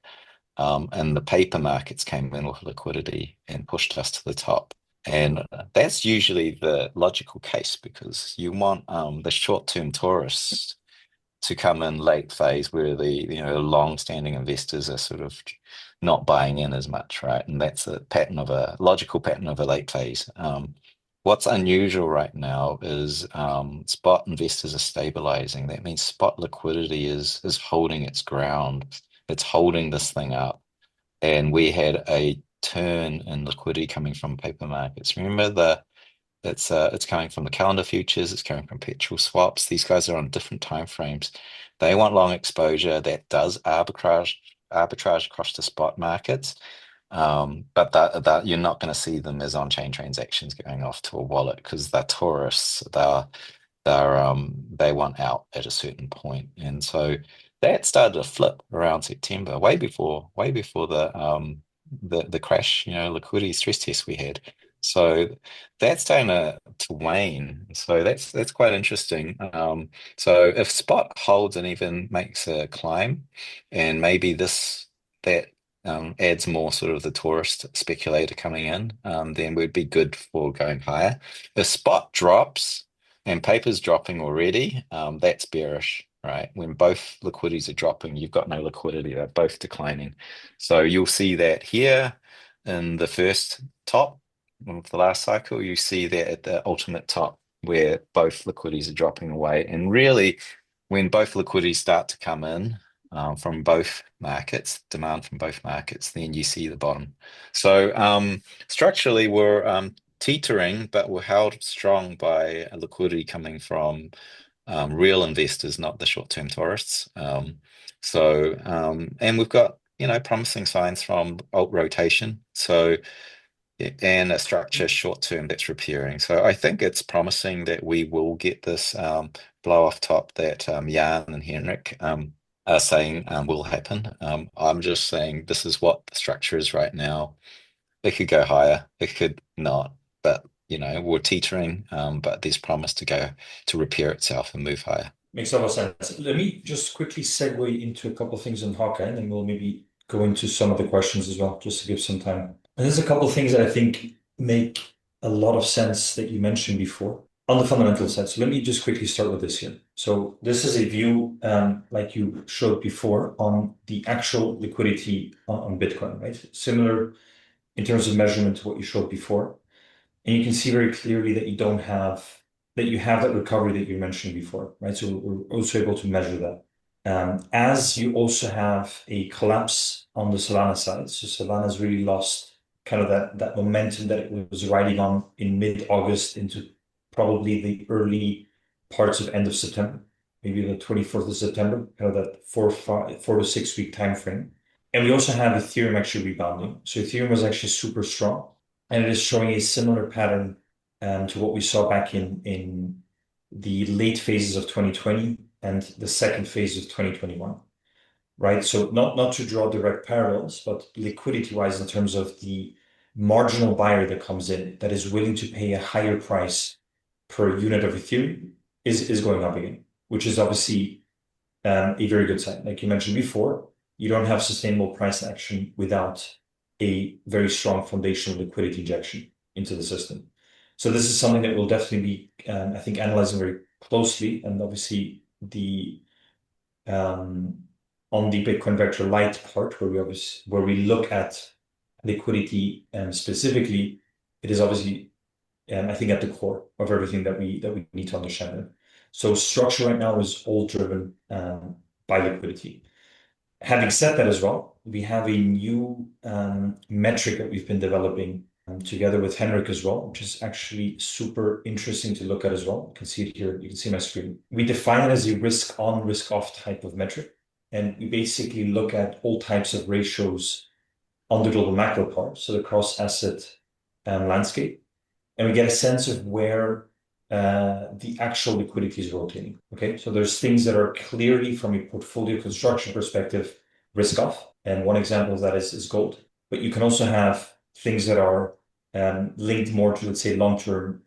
And the paper markets came in with liquidity and pushed us to the top. And that's usually the logical case because you want the short-term tourists to come in late phase where the long-standing investors are sort of not buying in as much, right? And that's a logical pattern of a late phase. What's unusual right now is spot investors are stabilizing. That means spot liquidity is holding its ground. It's holding this thing up. And we had a turn in liquidity coming from paper markets. Remember it's coming from the calendar futures, it's coming from perpetual swaps. These guys are on different time frames. They want long exposure that does arbitrage across the spot markets. But that you're not going to see them as on-chain transactions going off to a wallet because they're tourists. They want out at a certain point. And so that started to flip around September, way before the crash, liquidity stress test we had. So that's starting to wane. So that's quite interesting. So if spot holds and even makes a climb, and maybe that adds more sort of the tourist speculator coming in, then we'd be good for going higher. If spot drops and paper's dropping already, that's bearish, right? When both liquidities are dropping, you've got no liquidity, they're both declining. So you'll see that here in the first top of the last cycle, you see that at the ultimate top where both liquidities are dropping away. And really, when both liquidities start to come in from both markets, demand from both markets, then you see the bottom. So structurally, we're teetering, but we're held strong by liquidity coming from real investors, not the short-term tourists. And we've got promising signs from alt rotation. And a structure short-term that's repairing. So I think it's promising that we will get this blow off top that Jan and Henrik are saying will happen. I'm just saying this is what the structure is right now. It could go higher, it could not, but we're teetering, but there's promise to repair itself and move higher. Makes a lot of sense. Let me just quickly segue into a couple of things on Hawkeye, and then we'll maybe go into some of the questions as well, just to give some time. And there's a couple of things that I think make a lot of sense that you mentioned before on the fundamental side. So let me just quickly start with this here. So this is a view, like you showed before, on the actual liquidity on Bitcoin, right? Similar in terms of measurement to what you showed before. And you can see very clearly that you have that recovery that you mentioned before, right? So we're also able to measure that. As you also have a collapse on the Solana side. So Solana's really lost kind of that momentum that it was riding on in mid-August into probably the early parts of end of September, maybe the 24th of September, kind of that 4 to 6 week time frame. And we also have Ethereum actually rebounding. So Ethereum was actually super strong, and it is showing a similar pattern to what we saw back in the late phases of 2020 and the second phase of 2021, right? So not to draw direct parallels, but liquidity-wise, in terms of the marginal buyer that comes in that is willing to pay a higher price per unit of Ethereum is going up again, which is obviously a very good sign. Like you mentioned before, you don't have sustainable price action without a very strong foundational liquidity injection into the system. So this is something that we'll definitely be, I think, analyzing very closely. And obviously on the Bitcoin Vector Lite part, where we look at liquidity specifically, it is obviously, I think, at the core of everything that we need to understand. So structure right now is all driven by liquidity. Having said that as well, we have a new metric that we've been developing together with Henrik as well, which is actually super interesting to look at as well. You can see it here. You can see my screen. We define it as a risk on, risk off type of metric. And we basically look at all types of ratios on the global macro part, so the cross asset landscape. And we get a sense of where the actual liquidity is rotating. Okay, so there's things that are clearly from a portfolio construction perspective risk off, and one example of that is gold. But you can also have things that are linked more to, let's say, long-term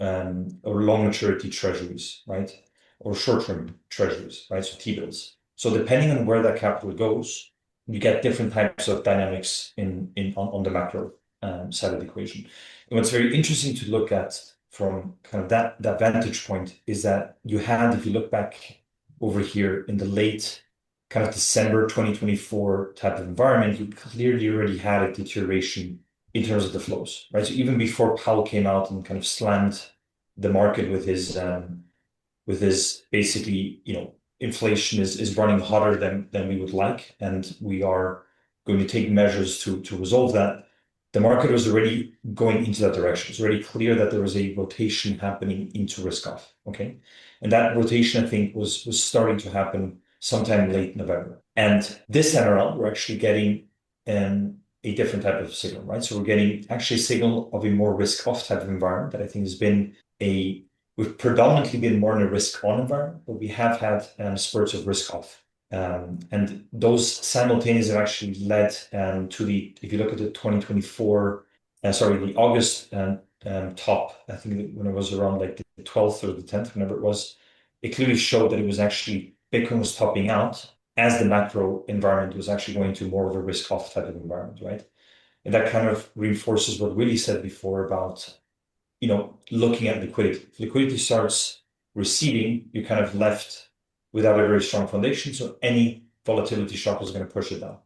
or long maturity treasuries, right, or short-term treasuries, right, so T-bills. So depending on where that capital goes, you get different types of dynamics on the macro side of the equation. And what's very interesting to look at from kind of that vantage point is that you had, if you look back over here in the late kind of December 2024 type of environment, you clearly already had a deterioration in terms of the flows, right? So even before Powell came out and kind of slammed the market with his basically, inflation is running hotter than we would like, and we are going to take measures to resolve that. The market was already going into that direction. It's already clear that there was a rotation happening into risk off. Okay. And that rotation, I think, was starting to happen sometime late November. And this time around, we're actually getting a different type of signal, right? So we're getting actually a signal of a more risk off type of environment that I think has been we've predominantly been more in a risk on environment, but we have had spurts of risk off. And those simultaneously have actually led to if you look at the 2024, the August top, I think when it was around like the 12th or the 10th, whenever it was, it clearly showed that it was actually Bitcoin was topping out as the macro environment was actually going to more of a risk off type of environment, right? And that kind of reinforces what Willie said before about, looking at liquidity. If liquidity starts receding, you're kind of left without a very strong foundation. So any volatility shock is going to push it down.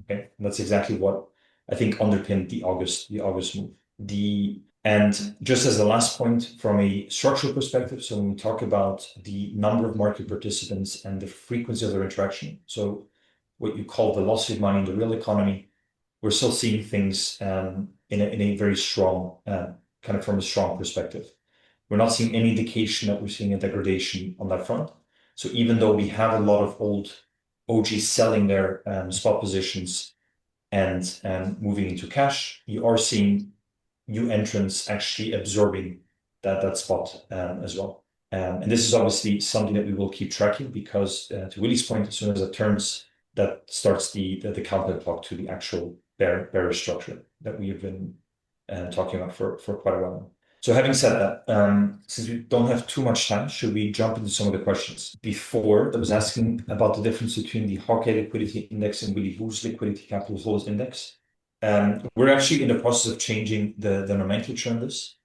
Okay. And that's exactly what I think underpinned the August move. And just as the last point from a structural perspective, so when we talk about the number of market participants and the frequency of their interaction, so what you call velocity of money in the real economy, we're still seeing things in a very strong, kind of from a strong perspective. We're not seeing any indication that we're seeing a degradation on that front. So even though we have a lot of old OGs selling their spot positions and moving into cash, you are seeing new entrants actually absorbing that spot as well. And this is obviously something that we will keep tracking because, to Willie's point, as soon as it turns, that starts the counter clock to the actual bearish structure that we have been talking about for quite a while now. So having said that, since we don't have too much time, should we jump into some of the questions? Before, I was asking about the difference between the Hawkeye Liquidity Index and Willie Wu's Liquidity Capital Flows Index. We're actually in the process of changing the nomenclature on this,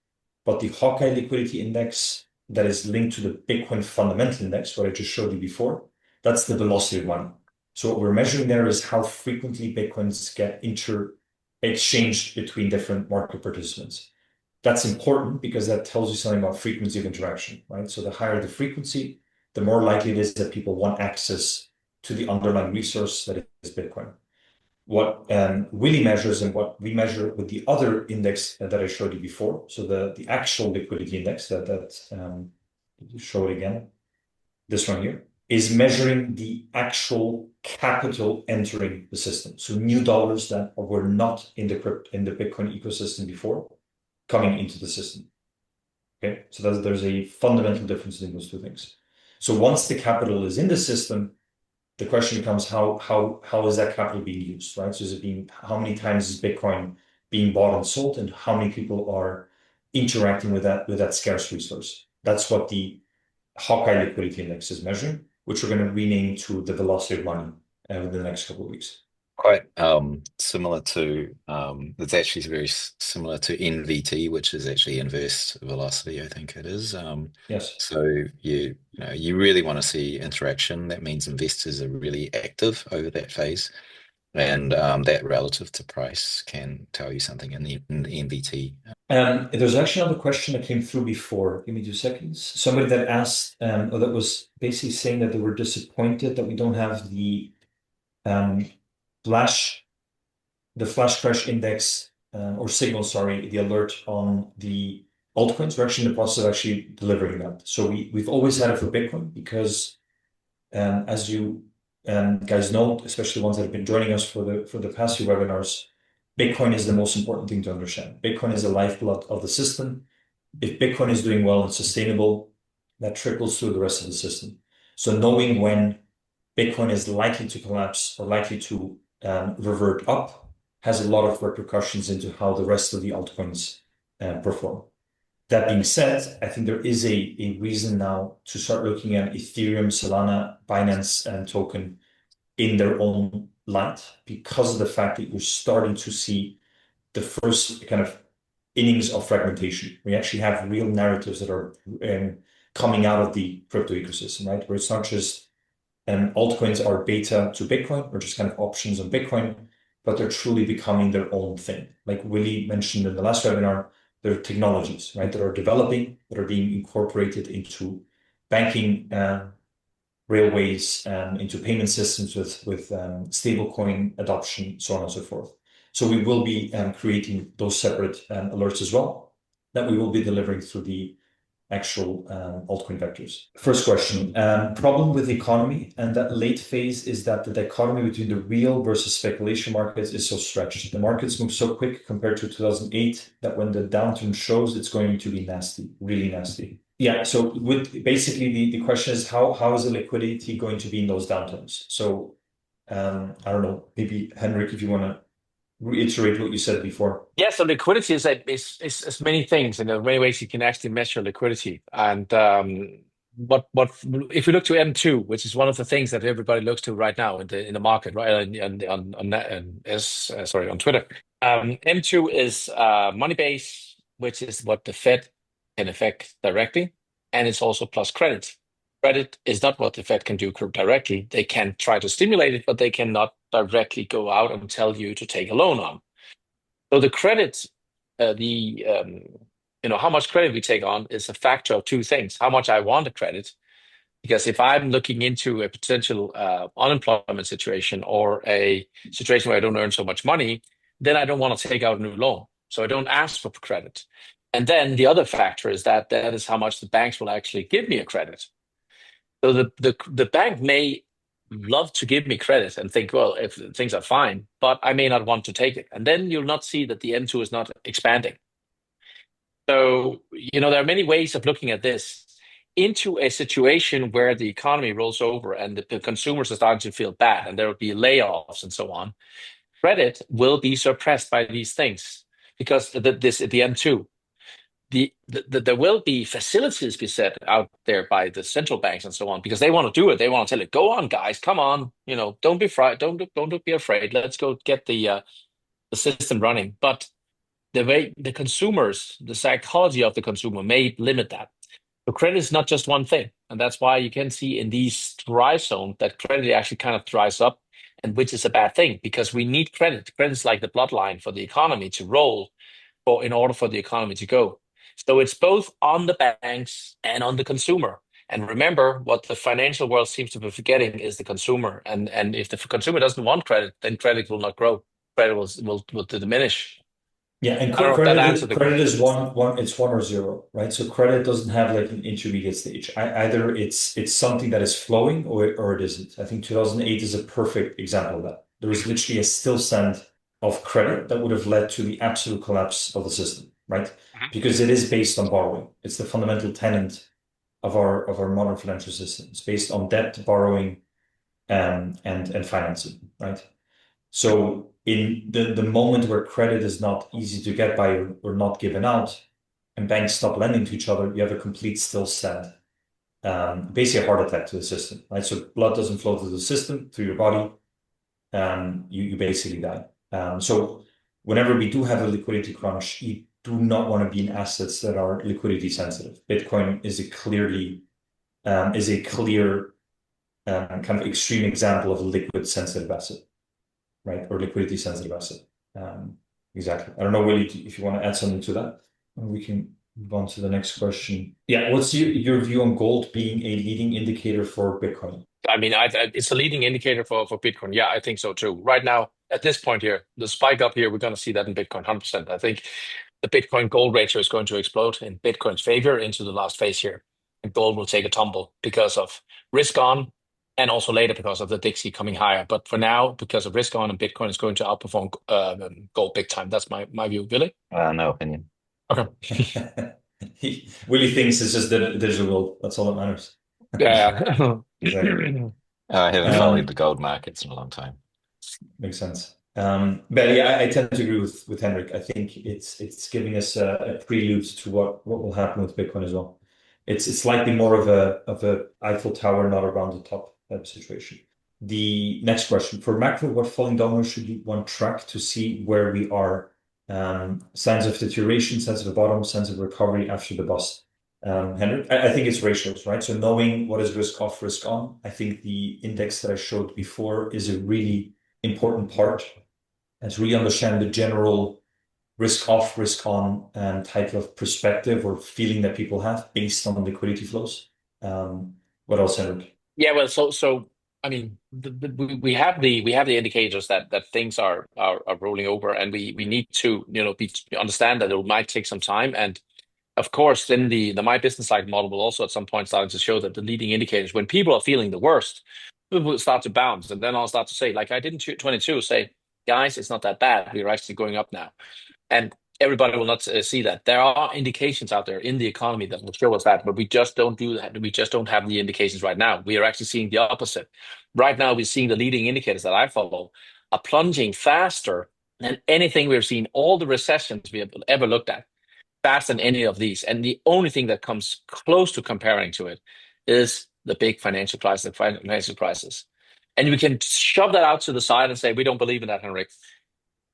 but the Hawkeye Liquidity Index that is linked to the Bitcoin Fundamental Index, what I just showed you before, that's the velocity of money. So what we're measuring there is how frequently Bitcoins get exchanged between different market participants. That's important because that tells you something about frequency of interaction, right? So the higher the frequency, the more likely it is that people want access to the underlying resource that is Bitcoin. What Willie measures and what we measure with the other index that I showed you before, so the actual liquidity index that show it again, this one here, is measuring the actual capital entering the system. So new dollars that were not in the Bitcoin ecosystem before coming into the system. Okay, so there's a fundamental difference in those two things. So once the capital is in the system, the question becomes how is that capital being used, right? So how many times is Bitcoin being bought and sold, and how many people are interacting with that scarce resource? That's what the Hawkeye Liquidity Index is measuring, which we're going to rename to the velocity of money within the next couple of weeks. Quite similar to it's actually very similar to NVT, which is actually inverse velocity, I think it is. Yes. So you really want to see interaction. That means investors are really active over that phase. And that relative to price can tell you something in the NVT. There's actually another question that came through before. Give me 2 seconds. Somebody that asked, or that was basically saying that they were disappointed that we don't have the flash crash index or signal, sorry, the alert on the altcoins. We're actually in the process of actually delivering that. So we've always had it for Bitcoin because, as you guys know, especially the ones that have been joining us for the past few webinars, Bitcoin is the most important thing to understand. Bitcoin is the lifeblood of the system. If Bitcoin is doing well and sustainable, that trickles through the rest of the system. So knowing when Bitcoin is likely to collapse or likely to revert up has a lot of repercussions into how the rest of the altcoins perform. That being said, I think there is a reason now to start looking at Ethereum, Solana, Binance, and token in their own light because of the fact that you're starting to see the first kind of innings of fragmentation. We actually have real narratives that are coming out of the crypto ecosystem, right? Where it's not just altcoins are beta to Bitcoin or just kind of options on Bitcoin, but they're truly becoming their own thing. Like Willie mentioned in the last webinar, they're technologies, right, that are developing, that are being incorporated into banking railways, into payment systems with stablecoin adoption, so on and so forth. So we will be creating those separate alerts as well that we will be delivering through the actual altcoin vectors. First question, problem with the economy and that late phase is that the dichotomy between the real versus speculation markets is so stretched. The markets move so quick compared to 2008 that when the downturn shows, it's going to be nasty, really nasty. Yeah, so with basically the question is how is the liquidity going to be in those downturns? So I don't know, maybe Henrik, if you want to reiterate what you said before. Yeah, so liquidity is many things, and there are many ways you can actually measure liquidity. And what if we look to M2, which is one of the things that everybody looks to right now in the market, right? And on Twitter. M2 is money base, which is what the Fed can affect directly, and it's also plus credit. Credit is not what the Fed can do directly. They can try to stimulate it, but they cannot directly go out and tell you to take a loan on. So the credit, how much credit we take on is a factor of two things. How much I want a credit, because if I'm looking into a potential unemployment situation or a situation where I don't earn so much money, then I don't want to take out a new loan. So I don't ask for credit. And then the other factor is that is how much the banks will actually give me a credit. So the bank may love to give me credit and think, well, if things are fine, but I may not want to take it. And then you'll not see that the M2 is not expanding. So, there are many ways of looking at this into a situation where the economy rolls over and the consumers are starting to feel bad and there will be layoffs and so on. Credit will be suppressed by these things because the M2. There will be facilities be set out there by the central banks and so on because they want to do it. They want to tell it, go on, guys, come on, don't be frightened, don't be afraid. Let's go get the system running. But the way the consumers, the psychology of the consumer may limit that. So credit is not just one thing, and that's why you can see in these dry zones that credit actually kind of dries up, and which is a bad thing because we need credit. Credit is like the bloodline for the economy to roll, or in order for the economy to go. So it's both on the banks and on the consumer. And remember, what the financial world seems to be forgetting is the consumer. And if the consumer doesn't want credit, then credit will not grow. Credit will diminish. Yeah, and I don't know if that answered the credit question. is one, it's 1 or 0, right? So credit doesn't have like an intermediate stage. Either it's something that is flowing or it isn't. I think 2008 is a perfect example of that. There was literally a still stand of credit that would have led to the absolute collapse of the system, right? Because it is based on borrowing. It's the fundamental tenet of our modern financial system. It's based on debt, borrowing, and financing, right? So in the moment where credit is not easy to get by or not given out, and banks stop lending to each other, you have a complete still stand. Basically a heart attack to the system, right? So blood doesn't flow through the system, through your body, you basically die. So whenever we do have a liquidity crunch, you do not want to be in assets that are liquidity sensitive. Bitcoin is a clear kind of extreme example of a liquid sensitive asset. right? Or liquidity sensitive asset. Exactly. I don't know, Willie, if you want to add something to that, and we can move on to the next question. Yeah, what's your view on gold being a leading indicator for Bitcoin? I mean, it's a leading indicator for Bitcoin. Yeah, I think so too. Right now, at this point here, the spike up here, we're going to see that in Bitcoin 100%. I think the Bitcoin gold ratio is going to explode in Bitcoin's favor into the last phase here. And gold will take a tumble because of risk on, and also later because of the Dixie coming higher. But for now, because of risk on, and Bitcoin is going to outperform gold big time. That's my view, Billy. No opinion. Okay. Willie thinks it's just digital gold. That's all that matters. Yeah. Exactly. I haven't followed the gold markets in a long time. Makes sense. But yeah, I tend to agree with Henrik. I think it's giving us a prelude to what will happen with Bitcoin as well. It's slightly more of a Eiffel Tower, not a rounded top type of situation. The next question for macro: what falling downward should one track to see where we are? Signs of deterioration, signs of a bottom, signs of recovery after the bust. Henrik, I think it's ratios, right? So knowing what is risk off, risk on. I think the index that I showed before is a really important part, and to really understand the general risk off, risk on type of perspective or feeling that people have based on liquidity flows. What else, Henrik? Yeah, well, so I mean, we have the indicators that things are rolling over, and we need to understand that it might take some time. And of course, then the My Business Cycle model will also at some point start to show that the leading indicators, when people are feeling the worst, people will start to bounce, and then I'll start to say, like I did in 22, say, guys, it's not that bad. We're actually going up now, and everybody will not see that. There are indications out there in the economy that will show us that, but we just don't do that. We just don't have the indications right now. We are actually seeing the opposite. Right now, we're seeing the leading indicators that I follow are plunging faster than anything we've seen, all the recessions we have ever looked at, faster than any of these. And the only thing that comes close to comparing to it is the big financial crisis. And we can shove that out to the side and say, we don't believe in that, Henrik.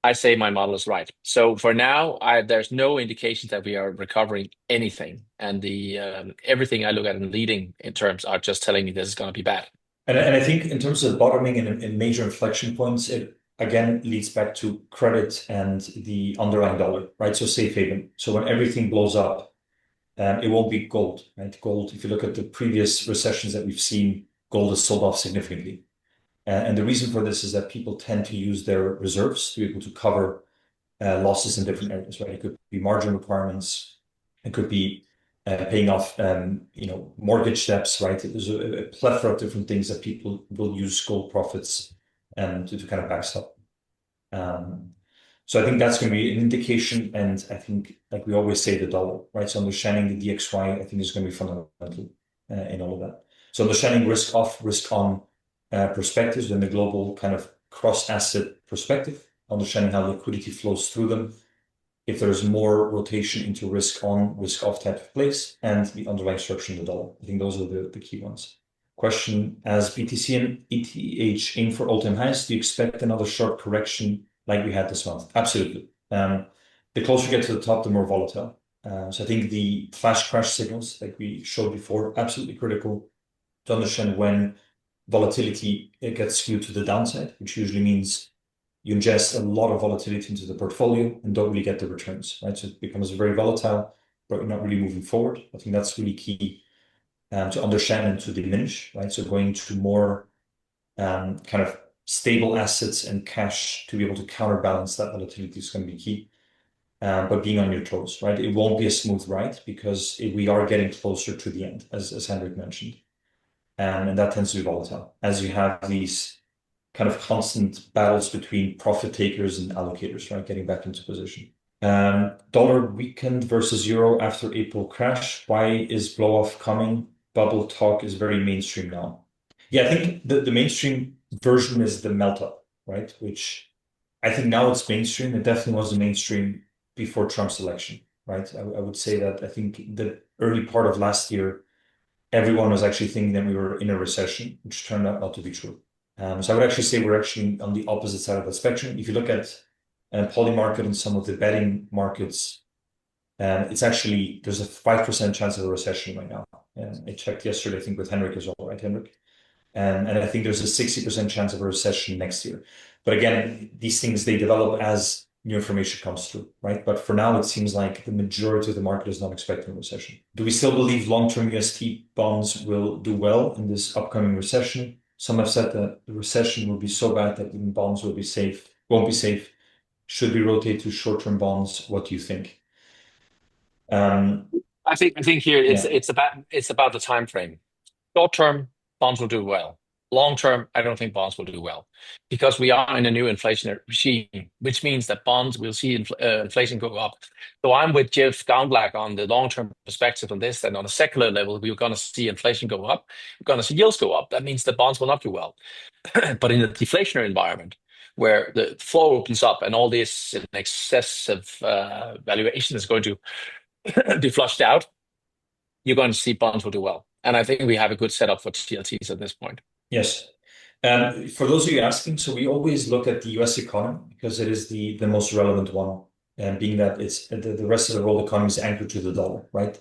I say my model is right. So for now, there's no indication that we are recovering anything, and the everything I look at in leading in terms are just telling me this is going to be bad. And I think in terms of bottoming and major inflection points, it again leads back to credit and the underlying dollar, right? So safe haven. So when everything blows up, it won't be gold, right? Gold, if you look at the previous recessions that we've seen, gold has sold off significantly. And the reason for this is that people tend to use their reserves to be able to cover losses in different areas, right? It could be margin requirements. It could be paying off, mortgage debts, right? There's a plethora of different things that people will use gold profits to kind of backstop. So I think that's going to be an indication, and I think, like we always say, the dollar, right? So understanding the DXY, I think, is going to be fundamental in all of that. So understanding risk off, risk on perspectives in the global kind of cross-asset perspective, understanding how liquidity flows through them, if there's more rotation into risk on, risk off type of place, and the underlying structure in the dollar. I think those are the key ones. Question: as BTC and ETH aim for all-time highs, do you expect another sharp correction like we had this month? Absolutely. The closer you get to the top, the more volatile. So I think the flash crash signals, like we showed before, absolutely critical to understand when volatility gets skewed to the downside, which usually means you ingest a lot of volatility into the portfolio and don't really get the returns, right? So it becomes very volatile, but you're not really moving forward. I think that's really key to understand and to diminish, right? So going to more kind of stable assets and cash to be able to counterbalance that volatility is going to be key. But being on your toes, right? It won't be a smooth ride because we are getting closer to the end, as Henrik mentioned. And that tends to be volatile as you have these kind of constant battles between profit takers and allocators, right? Getting back into position. Dollar weakened versus euro after April crash. Why is blow off coming? Bubble talk is very mainstream now. Yeah, I think the mainstream version is the melt up, right? Which I think now it's mainstream. It definitely was the mainstream before Trump's election, right? I would say that I think the early part of last year, everyone was actually thinking that we were in a recession, which turned out not to be true. So I would actually say we're actually on the opposite side of the spectrum. If you look at Polymarket and some of the betting markets, it's actually, there's a 5% chance of a recession right now. I checked yesterday, I think with Henrik as well, right, Henrik? And I think there's a 60% chance of a recession next year. But again, these things, they develop as new information comes through, right? But for now, it seems like the majority of the market is not expecting a recession. Do we still believe long-term UST bonds will do well in this upcoming recession? Some have said that the recession will be so bad that even bonds won't be safe. Should we rotate to short-term bonds? What do you think? I think here Yeah. it's about the time frame. Short term, bonds will do well. Long term, I don't think bonds will do well because we are in a new inflationary regime, which means that bonds will see inflation go up. So I'm with Jeff Downblack on the long term perspective on this, and on a secular level, we're going to see inflation go up. We're going to see yields go up. That means that bonds will not do well. But in a deflationary environment where the flow opens up and all this excessive valuation is going to be flushed out, you're going to see bonds will do well. And I think we have a good setup for TLTs at this point. Yes. For those of you asking, so we always look at the US economy because it is the most relevant one, and being that it's the rest of the world economy is anchored to the dollar, right?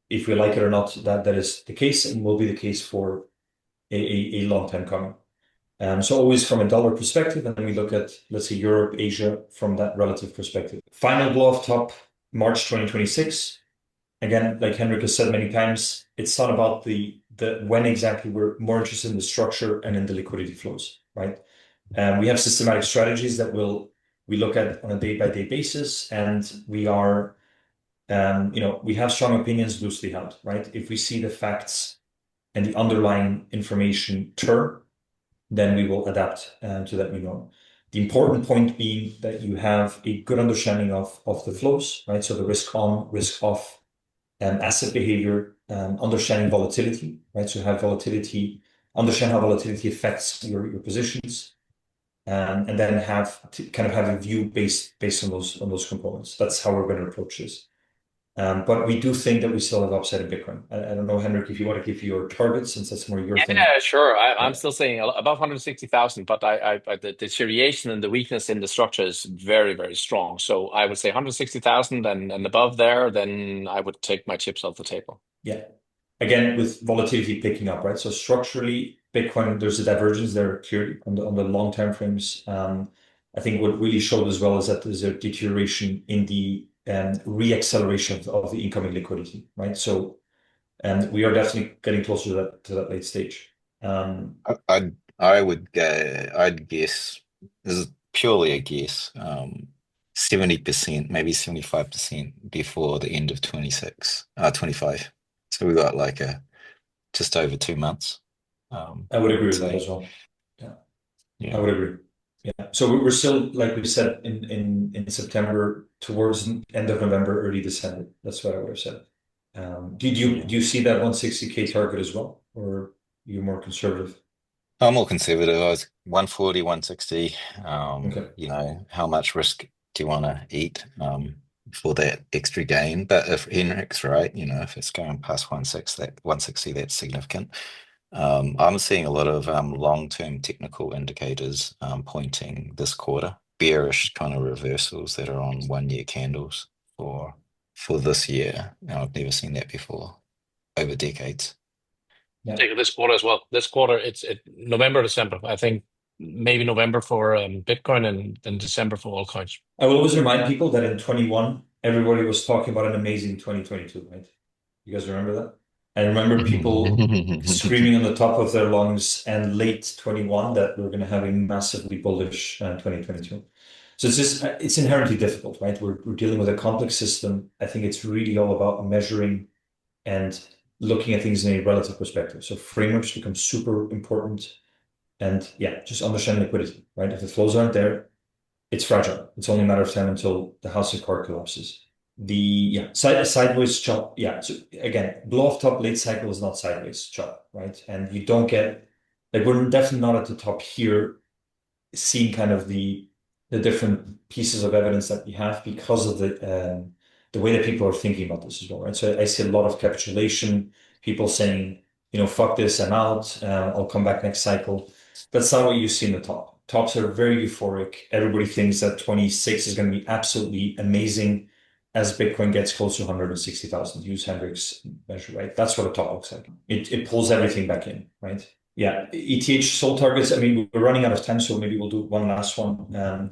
If we like it or not, that is the case and will be the case for a long time coming. So always from a dollar perspective, and then we look at, let's say, Europe, Asia from that relative perspective. Final blow off top, March 2026. Again, like Henrik has said many times, it's not about the when exactly. We're more interested in the structure and in the liquidity flows, right? We have systematic strategies that we look at on a day-by-day basis, and we are, we have strong opinions loosely held, right? If we see the facts and the underlying information turn, then we will adapt to that new norm. The important point being that you have a good understanding of the flows, right? So the risk on, risk off, asset behavior, understanding volatility, right? So have volatility, understand how volatility affects your positions, and then have to kind of have a view based on those components. That's how we're going to approach this. But we do think that we still have upside in Bitcoin. I don't know, Henrik, if you want to give your targets, since that's more your thing. Yeah, sure. I'm still saying above 160,000, but the deterioration and the weakness in the structure is very, very strong. So I would say 160,000 and above there, then I would take my chips off the table. Yeah. Again, with volatility picking up, right? So structurally, Bitcoin, there's a divergence there clearly on the long time frames. I think what really showed as well is that there's a deterioration in the re-acceleration of the incoming liquidity, right? So, we are definitely getting closer to that late stage. I'd guess, this is purely a guess, 70%, maybe 75% before the end of 25. So we got like just over 2 months. I would agree with that as well. Yeah. I would agree. Yeah. So we're still, like we said, in September, towards the end of November, early December. That's what I would have said. Do you see that 160K target as well, or are you more conservative? I'm more conservative. I was 140, 160. Okay. How much risk do you want to eat for that extra gain? But if Henrik's right, if it's going past 160, that's significant. I'm seeing a lot of long-term technical indicators pointing this quarter, bearish kind of reversals that are on 1-year candles for this year. Now, I've never seen that before over decades. Yeah. Take this quarter as well. This quarter, it's November, December. I think maybe November for Bitcoin and then December for all coins. I will always remind people that in 21, everybody was talking about an amazing 2022, right? You guys remember that? I remember people screaming on the top of their lungs and late 21 that we're going to have a massively bullish 2022. So it's inherently difficult, right? We're dealing with a complex system. I think it's really all about measuring and looking at things in a relative perspective. So frameworks become super important, and just understand liquidity, right? If the flows aren't there, it's fragile. It's only a matter of time until the house of cards collapses. Sideways chop. So again, blow off top late cycle is not sideways chop, right? And you don't get, like, we're definitely not at the top here, seeing kind of the different pieces of evidence that we have because of the way that people are thinking about this as well, right? So I see a lot of capitulation, people saying, fuck this, I'm out, I'll come back next cycle. That's not what you see in the top. Tops are very euphoric. Everybody thinks that 26 is going to be absolutely amazing as Bitcoin gets close to 160,000. Use Hendrik's measure, right? That's what a top looks like. It pulls everything back in, right? Yeah, ETH SOL Targets. I mean, we're running out of time, so maybe we'll do one last one.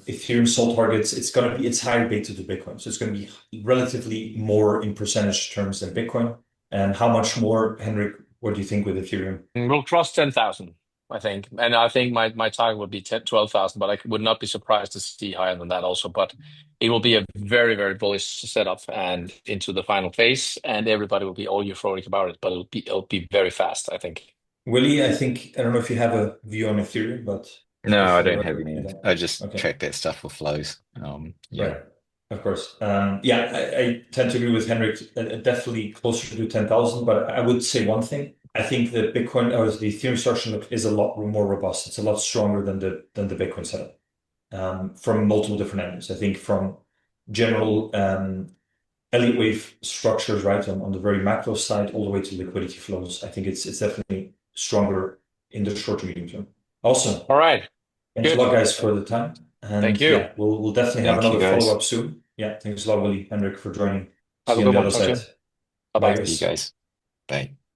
Ethereum SOL Targets. It's higher beta to Bitcoin, so it's going to be relatively more in percentage terms than Bitcoin. And how much more, Henrik? What do you think with Ethereum? We'll cross 10,000, I think. And I think my target would be 12,000, but I would not be surprised to see higher than that also. But it will be a very, very bullish setup and into the final phase, and everybody will be all euphoric about it, but it'll be very fast, I think. Willie, I don't know if you have a view on Ethereum, but No, just I for the don't have record, any. you don't. I just Okay. track that stuff for flows. Yeah. Right. Of course. Yeah, I tend to agree with Henrik, definitely closer to 10,000, but I would say one thing. I think the Bitcoin or the Ethereum structure is a lot more robust. It's a lot stronger than the Bitcoin setup, from multiple different angles. I think from general Elliott wave structures, right, on the very macro side, all the way to liquidity flows. I think it's definitely stronger in the short to medium term. Awesome. All right. Thanks Good. a lot, guys, for the time. And Thank you. yeah, we'll definitely have Thank you, another guys. follow-up soon. Yeah, thanks a lot, Willie, Henrik, for joining. Have See a you on good the one. other Talk to you. side. Bye-bye. Bye, You guys. Bye.